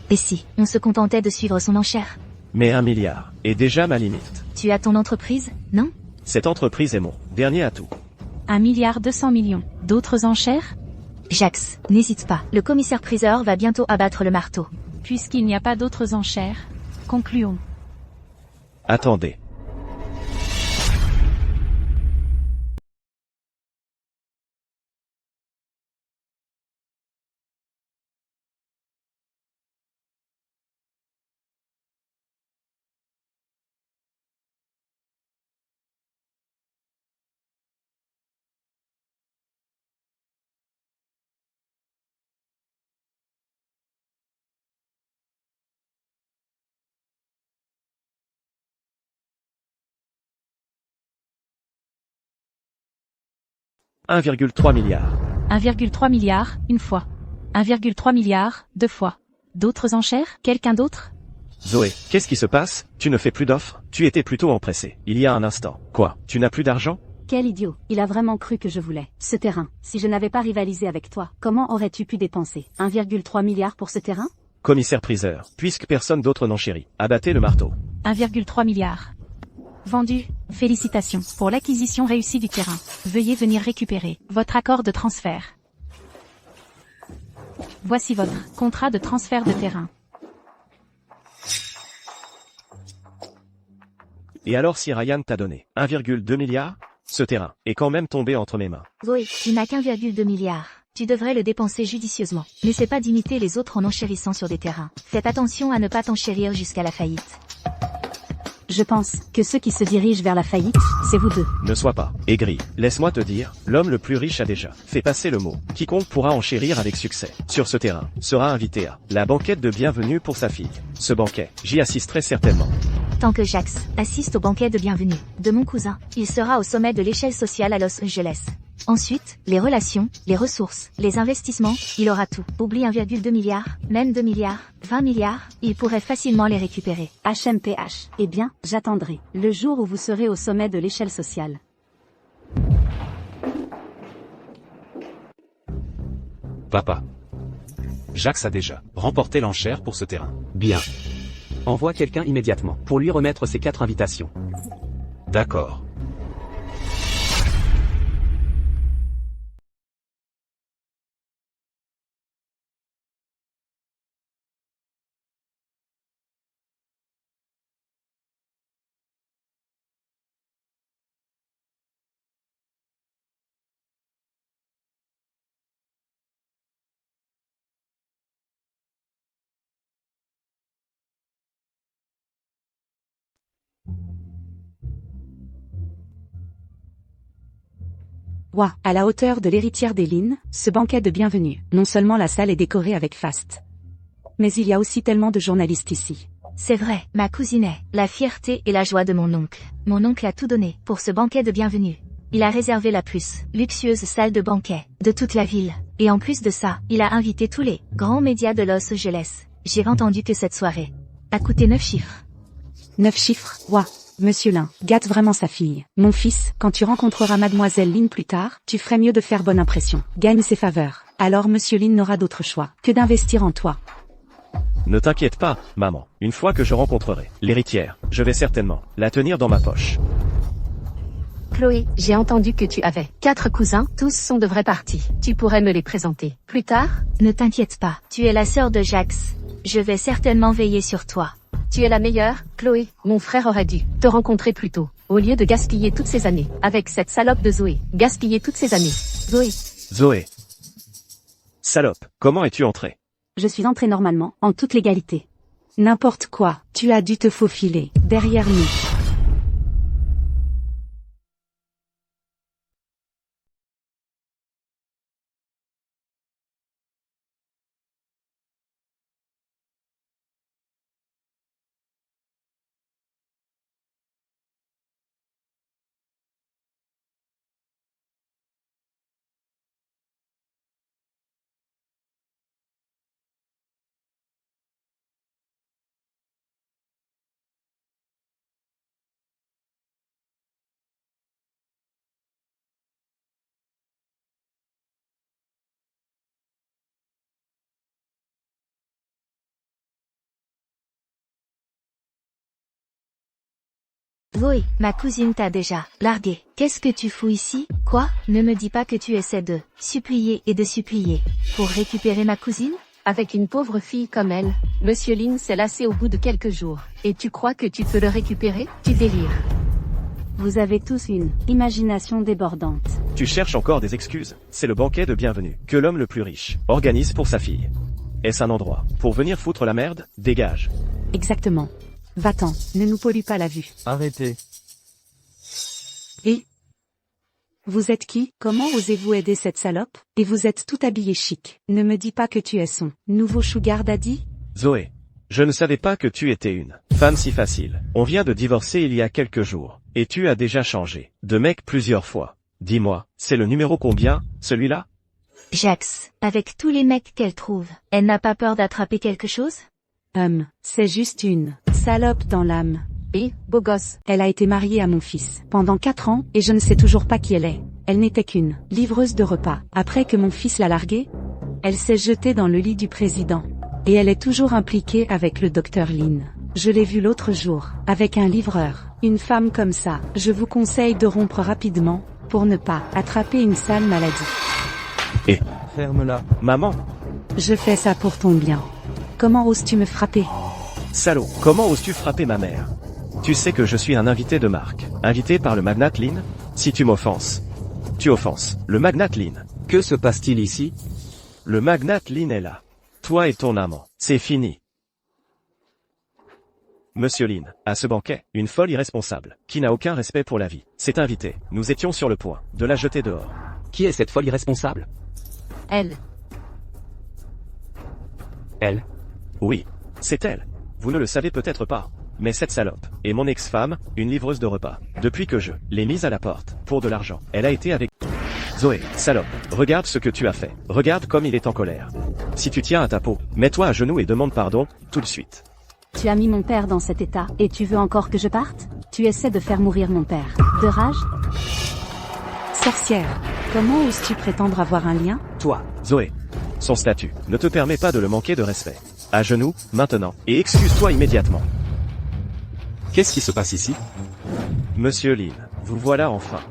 Et si on se contentait de suivre son enchère? Mais 1 milliard est déjà ma limite. Tu as ton entreprise, non? Cette entreprise est mon dernier atout. 1 milliard 200 millions. D'autres enchères? Jax, n'hésite pas. Le commissaire-priseur va bientôt abattre le marteau. Puisqu'il n'y a pas d'autres enchères, concluons. Attendez. « 1,3 milliard. 1,3 milliard, une fois. 1,3 milliard, deux fois. D'autres enchères? Quelqu'un d'autre? Zoé, qu'est-ce qui se passe? Tu ne fais plus d'offres? Tu étais plutôt empressé, il y a un instant. Quoi? Tu n'as plus d'argent? Quel idiot. Il a vraiment cru que je voulais ce terrain. Si je n'avais pas rivalisé avec toi, comment aurais-tu pu dépenser 1,3 milliard pour ce terrain? Commissaire-priseur, puisque personne d'autre n'enchérit, abattez le marteau. 1,3 milliard. Vendu. Félicitations pour l'acquisition réussie du terrain. Veuillez venir récupérer votre accord de transfert. Voici votre contrat de transfert de terrain. Et alors si Ryan t'a donné 1,2 milliard? Ce terrain est quand même tombé entre mes mains. Zoé, tu n'as qu'1,2 milliard. Tu devrais le dépenser judicieusement. N'essaie pas d'imiter les autres en enchérissant sur des terrains. Faites attention à ne pas t'enchérir jusqu'à la faillite. Je pense que ceux qui se dirigent vers la faillite, c'est vous deux. Ne sois pas aigri. Laisse-moi te dire, l'homme le plus riche a déjà fait passer le mot. Quiconque pourra enchérir avec succès sur ce terrain sera invité à la banquette de bienvenue pour sa fille. Ce banquet, j'y assisterai certainement. Tant que Jax assiste au banquet de bienvenue de mon cousin, il sera au sommet de l'échelle sociale à Los Angeles. Ensuite, les relations, les ressources, les investissements, il aura tout. Oublie 1,2 milliard, même 2 milliards, 20 milliards, il pourrait facilement les récupérer. HMPH. Eh bien, j'attendrai le jour où vous serez au sommet de l'échelle sociale. Papa. Jax a déjà remporté l'enchère pour ce terrain. Bien. Envoie quelqu'un immédiatement pour lui remettre ses 4 invitations. D'accord. Ouah, à la hauteur de l'héritière d'Éline, ce banquet de bienvenue. Non seulement la salle est décorée avec faste, mais il y a aussi tellement de journalistes ici. C'est vrai, ma cousine est la fierté et la joie de mon oncle. Mon oncle a tout donné pour ce banquet de bienvenue. Il a réservé la plus luxueuse salle de banquet de toute la ville. Et en plus de ça, il a invité tous les grands médias de Los Angeles. J'ai entendu que cette soirée a coûté 9 chiffres. 9 chiffres, ouah. Monsieur Lin, gâte vraiment sa fille. Mon fils, quand tu rencontreras Mademoiselle Lin plus tard, tu ferais mieux de faire bonne impression. Gagne ses faveurs. Alors Monsieur Lin n'aura d'autre choix que d'investir en toi. Ne t'inquiète pas, maman. Une fois que je rencontrerai l'héritière, je vais certainement la tenir dans ma poche. Chloé, j'ai entendu que tu avais 4 cousins, tous sont de vrais partis. Tu pourrais me les présenter plus tard? Ne t'inquiète pas, tu es la sœur de Jax. Je vais certainement veiller sur toi. Tu es la meilleure, Chloé. Mon frère aurait dû te rencontrer plus tôt, au lieu de gaspiller toutes ces années avec cette salope de Zoé. Gaspiller toutes ces années. Zoé. Zoé. Salope, comment es-tu entrée? Je suis entrée normalement, en toute légalité. N'importe quoi, tu as dû te faufiler, derrière nous. Zoé, ma cousine t'a déjà largué. Qu'est-ce que tu fous ici? Quoi? Ne me dis pas que tu essaies de supplier et de supplier pour récupérer ma cousine? Avec une pauvre fille comme elle, Monsieur Lin s'est lassé au bout de quelques jours. Et tu crois que tu peux le récupérer? Tu délires. Vous avez tous une imagination débordante. Tu cherches encore des excuses? C'est le banquet de bienvenue que l'homme le plus riche organise pour sa fille. Est-ce un endroit pour venir foutre la merde? Dégage. Exactement. Va-t'en, ne nous pollue pas la vue. Arrêtez. Et vous êtes qui? Comment osez-vous aider cette salope? Et vous êtes tout habillé chic. Ne me dis pas que tu es son nouveau sugar daddy? Zoé. Je ne savais pas que tu étais une femme si facile. On vient de divorcer il y a quelques jours. Et tu as déjà changé de mec plusieurs fois. Dis-moi, c'est le numéro combien, celui-là? Jax, avec tous les mecs qu'elle trouve, elle n'a pas peur d'attraper quelque chose? C'est juste une salope dans l'âme. Et, beau gosse. Elle a été mariée à mon fils pendant 4 ans, et je ne sais toujours pas qui elle est. Elle n'était qu'une livreuse de repas. Après que mon fils l'a larguée, elle s'est jetée dans le lit du président. Et elle est toujours impliquée avec le docteur Lin. Je l'ai vue l'autre jour, avec un livreur. Une femme comme ça, je vous conseille de rompre rapidement, pour ne pas attraper une sale maladie. Et ferme-la. Maman. Je fais ça pour ton bien. Comment oses-tu me frapper? Salaud, comment oses-tu frapper ma mère? Tu sais que je suis un invité de marque, invité par le magnate Lin? Si tu m'offenses, tu offenses le magnate Lin. Que se passe-t-il ici? Le magnate Lin est là. Toi et ton amant, c'est fini. Monsieur Lin, à ce banquet, une folle irresponsable, qui n'a aucun respect pour la vie, s'est invitée. Nous étions sur le point de la jeter dehors. Qui est cette folle irresponsable? Elle. Elle? Oui, c'est elle. Vous ne le savez peut-être pas. Mais cette salope est mon ex-femme, une livreuse de repas. Depuis que je l'ai mise à la porte, pour de l'argent, elle a été avec... Zoé, salope, regarde ce que tu as fait. Regarde comme il est en colère. Si tu tiens à ta peau, mets-toi à genoux et demande pardon, tout de suite. Tu as mis mon père dans cet état, et tu veux encore que je parte? Tu essaies de faire mourir mon père. De rage? Sorcière, comment oses-tu prétendre avoir un lien? Toi, Zoé, son statut ne te permet pas de le manquer de respect. À genoux, maintenant, et excuse-toi immédiatement. Qu'est-ce qui se passe ici? Monsieur Lin, vous voilà enfin.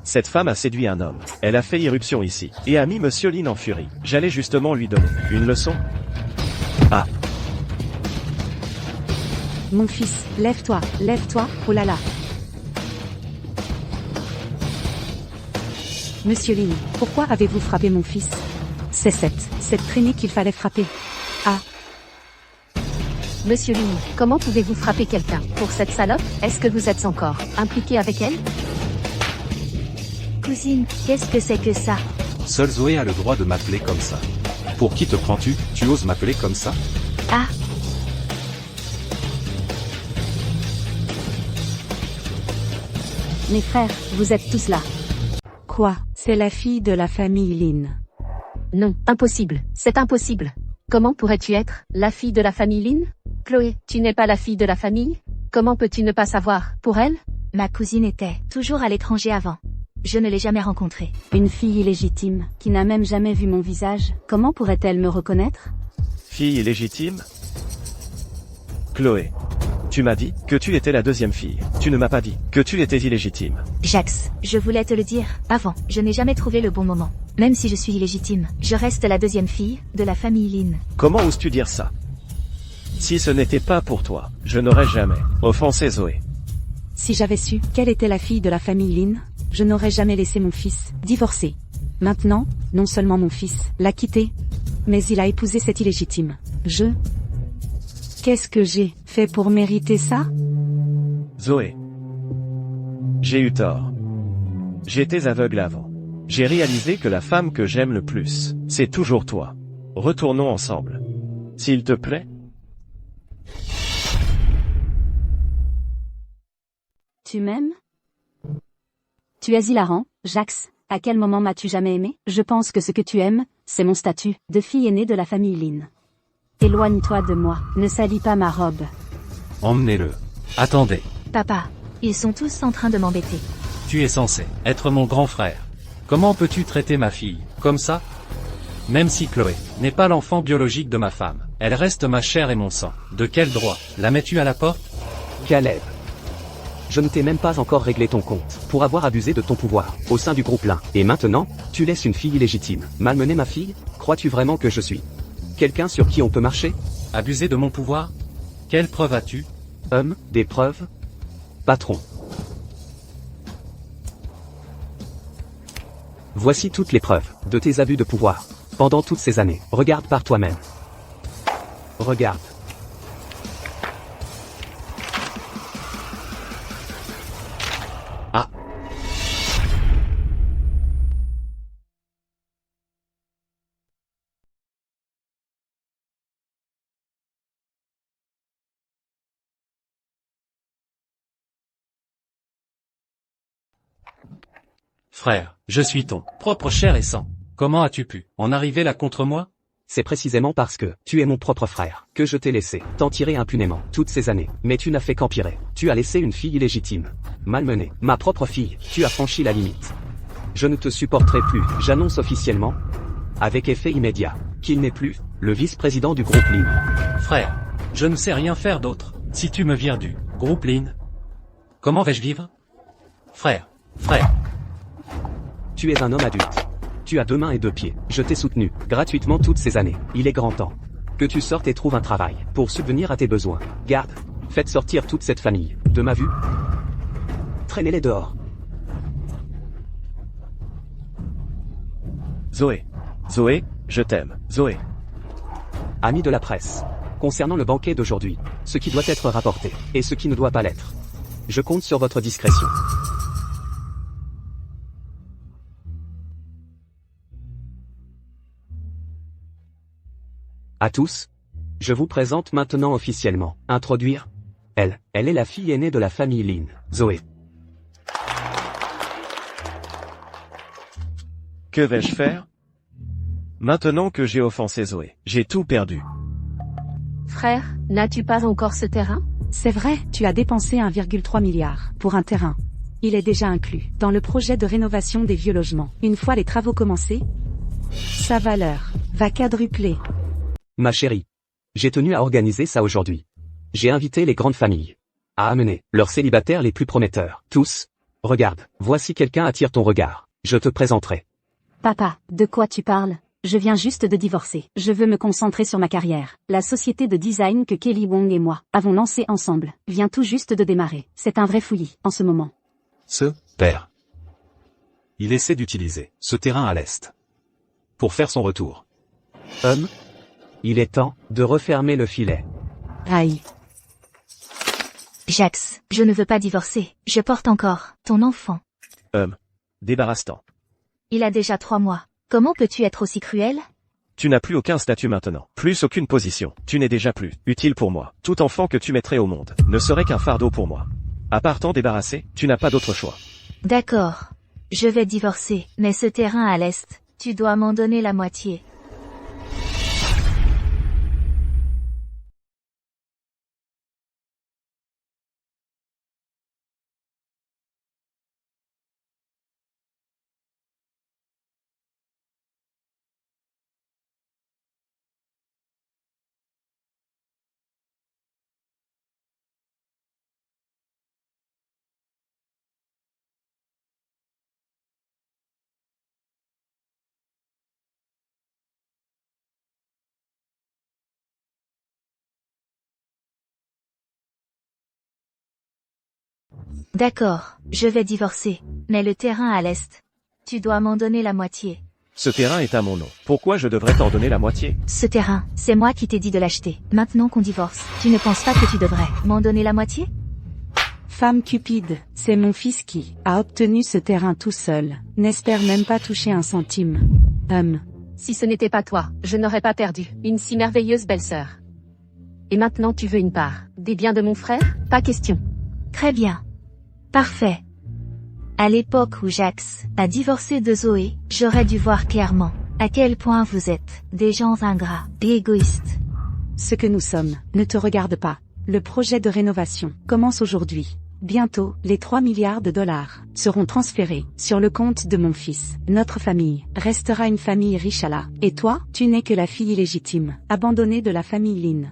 Cette femme a séduit un homme. Elle a fait irruption ici, et a mis Monsieur Lin en furie. J'allais justement lui donner une leçon. Ah. Mon fils, lève-toi, oh là là. Monsieur Lin, pourquoi avez-vous frappé mon fils? C'est cette traînée qu'il fallait frapper. Ah. Monsieur Lin, comment pouvez-vous frapper quelqu'un pour cette salope? Est-ce que vous êtes encore impliqué avec elle? Cousine, qu'est-ce que c'est que ça? Seule Zoé a le droit de m'appeler comme ça. Pour qui te prends-tu? Tu oses m'appeler comme ça? Ah. Mes frères, vous êtes tous là. Quoi? C'est la fille de la famille Lin. Non, impossible, c'est impossible. Comment pourrais-tu être la fille de la famille Lin? Chloé, tu n'es pas la fille de la famille? Comment peux-tu ne pas savoir, pour elle? Ma cousine était toujours à l'étranger avant. Je ne l'ai jamais rencontrée. Une fille illégitime, qui n'a même jamais vu mon visage, comment pourrait-elle me reconnaître? Fille illégitime? Chloé, Tu m'as dit que tu étais la deuxième fille. Tu ne m'as pas dit que tu étais illégitime. Jax, je voulais te le dire avant. Je n'ai jamais trouvé le bon moment. Même si je suis illégitime, je reste la deuxième fille de la famille Lin. Comment oses-tu dire ça? Si ce n'était pas pour toi, je n'aurais jamais offensé Zoé. Si j'avais su quelle était la fille de la famille Lin, je n'aurais jamais laissé mon fils divorcer. Maintenant, non seulement mon fils l'a quitté, mais il a épousé cette illégitime. Qu'est-ce que j'ai fait pour mériter ça? Zoé. J'ai eu tort. J'étais aveugle avant. J'ai réalisé que la femme que j'aime le plus, c'est toujours toi. Retournons ensemble. S'il te plaît. Tu m'aimes? Tu es hilarant, Jax. À quel moment m'as-tu jamais aimé? Je pense que ce que tu aimes, c'est mon statut de fille aînée de la famille Lin. Éloigne-toi de moi, ne salis pas ma robe. Emmenez-le. Attendez, Papa, ils sont tous en train de m'embêter. tu es censé être mon grand frère. Comment peux-tu traiter ma fille comme ça? Même si Chloé n'est pas l'enfant biologique de ma femme, elle reste ma chair et mon sang. De quel droit la mets-tu à la porte? Caleb. Je ne t'ai même pas encore réglé ton compte, pour avoir abusé de ton pouvoir, au sein du groupe Lin. Et maintenant, tu laisses une fille illégitime malmener ma fille? Crois-tu vraiment que je suis quelqu'un sur qui on peut marcher? Abuser de mon pouvoir? Quelle preuve as-tu? Des preuves? Patron. Voici toutes les preuves de tes abus de pouvoir. Pendant toutes ces années, regarde par toi-même. Regarde. Ah. Frère, je suis ton propre chair et sang. Comment as-tu pu en arriver là contre moi? C'est précisément parce que tu es mon propre frère que je t'ai laissé t'en tirer impunément toutes ces années. Mais tu n'as fait qu'empirer. Tu as laissé une fille illégitime malmener ma propre fille. Tu as franchi la limite. Je ne te supporterai plus. J'annonce officiellement, avec effet immédiat, qu'il n'est plus le vice-président du groupe Lin. Frère, je ne sais rien faire d'autre. Si tu me vires du groupe Lin, comment vais-je vivre? Frère. Tu es un homme adulte. Tu as 2 mains et 2 pieds. Je t'ai soutenu, gratuitement toutes ces années. Il est grand temps que tu sortes et trouves un travail, pour subvenir à tes besoins. Garde, faites sortir toute cette famille, de ma vue. Traînez-les dehors. Zoé. Zoé, je t'aime. Zoé. Amis de la presse. Concernant le banquet d'aujourd'hui, ce qui doit être rapporté, et ce qui ne doit pas l'être. Je compte sur votre discrétion. À tous, je vous présente maintenant officiellement, introduire. Elle est la fille aînée de la famille Lin, Zoé. Que vais-je faire? Maintenant que j'ai offensé Zoé, j'ai tout perdu. Frère, n'as-tu pas encore ce terrain? C'est vrai, tu as dépensé 1,3 milliard pour un terrain. Il est déjà inclus dans le projet de rénovation des vieux logements. Une fois les travaux commencés, sa valeur va quadrupler. Ma chérie, j'ai tenu à organiser ça aujourd'hui. J'ai invité les grandes familles à amener leurs célibataires les plus prometteurs. Tous. Regarde, voici quelqu'un attire ton regard. Je te présenterai. Papa, de quoi tu parles? Je viens juste de divorcer. Je veux me concentrer sur ma carrière. La société de design que Kelly Wong et moi avons lancée ensemble vient tout juste de démarrer. C'est un vrai fouillis en ce moment. Ce père. Il essaie d'utiliser ce terrain à l'est pour faire son retour. Il est temps de refermer le filet. Aïe. Jax, je ne veux pas divorcer. Je porte encore ton enfant. Débarrasse-t'en. Il a déjà 3 mois. Comment peux-tu être aussi cruel? Tu n'as plus aucun statut maintenant. Plus aucune position. Tu n'es déjà plus utile pour moi. Tout enfant que tu mettrais au monde ne serait qu'un fardeau pour moi. À part t'en débarrasser, tu n'as pas d'autre choix. D'accord. Je vais divorcer, mais ce terrain à l'est, tu dois m'en donner la moitié. D'accord, je vais divorcer. Mais le terrain à l'est. Tu dois m'en donner la moitié. Ce terrain est à mon nom. Pourquoi je devrais t'en donner la moitié? Ce terrain, c'est moi qui t'ai dit de l'acheter. Maintenant qu'on divorce, tu ne penses pas que tu devrais m'en donner la moitié? Femme cupide, c'est mon fils qui a obtenu ce terrain tout seul. N'espère même pas toucher un centime. Si ce n'était pas toi, je n'aurais pas perdu une si merveilleuse belle-sœur. Et maintenant tu veux une part des biens de mon frère? Pas question. Très bien. Parfait. À l'époque où Jax a divorcé de Zoé, j'aurais dû voir clairement à quel point vous êtes des gens ingrats et égoïstes. Ce que nous sommes ne te regarde pas. Le projet de rénovation commence aujourd'hui. Bientôt, les 3 milliards de dollars seront transférés sur le compte de mon fils. Notre famille restera une famille riche à la. Et toi, tu n'es que la fille illégitime, abandonnée de la famille Lin.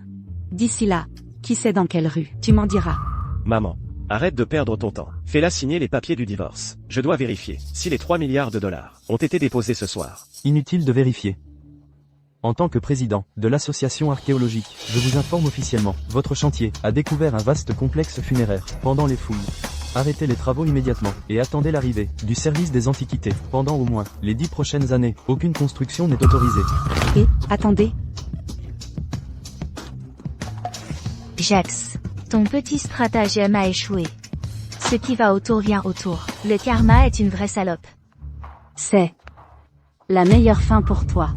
D'ici là, qui sait dans quelle rue, tu m'en diras. Maman, arrête de perdre ton temps. Fais-la signer les papiers du divorce. Je dois vérifier si les 3 milliards de dollars ont été déposés ce soir. Inutile de vérifier. En tant que président de l'association archéologique, je vous informe officiellement, votre chantier a découvert un vaste complexe funéraire pendant les fouilles. Arrêtez les travaux immédiatement et attendez l'arrivée du service des antiquités. Pendant au moins les 10 prochaines années, aucune construction n'est autorisée. Et, attendez. Jax, ton petit stratagème a échoué. Ce qui va autour vient autour. Le karma est une vraie salope. C'est la meilleure fin pour toi.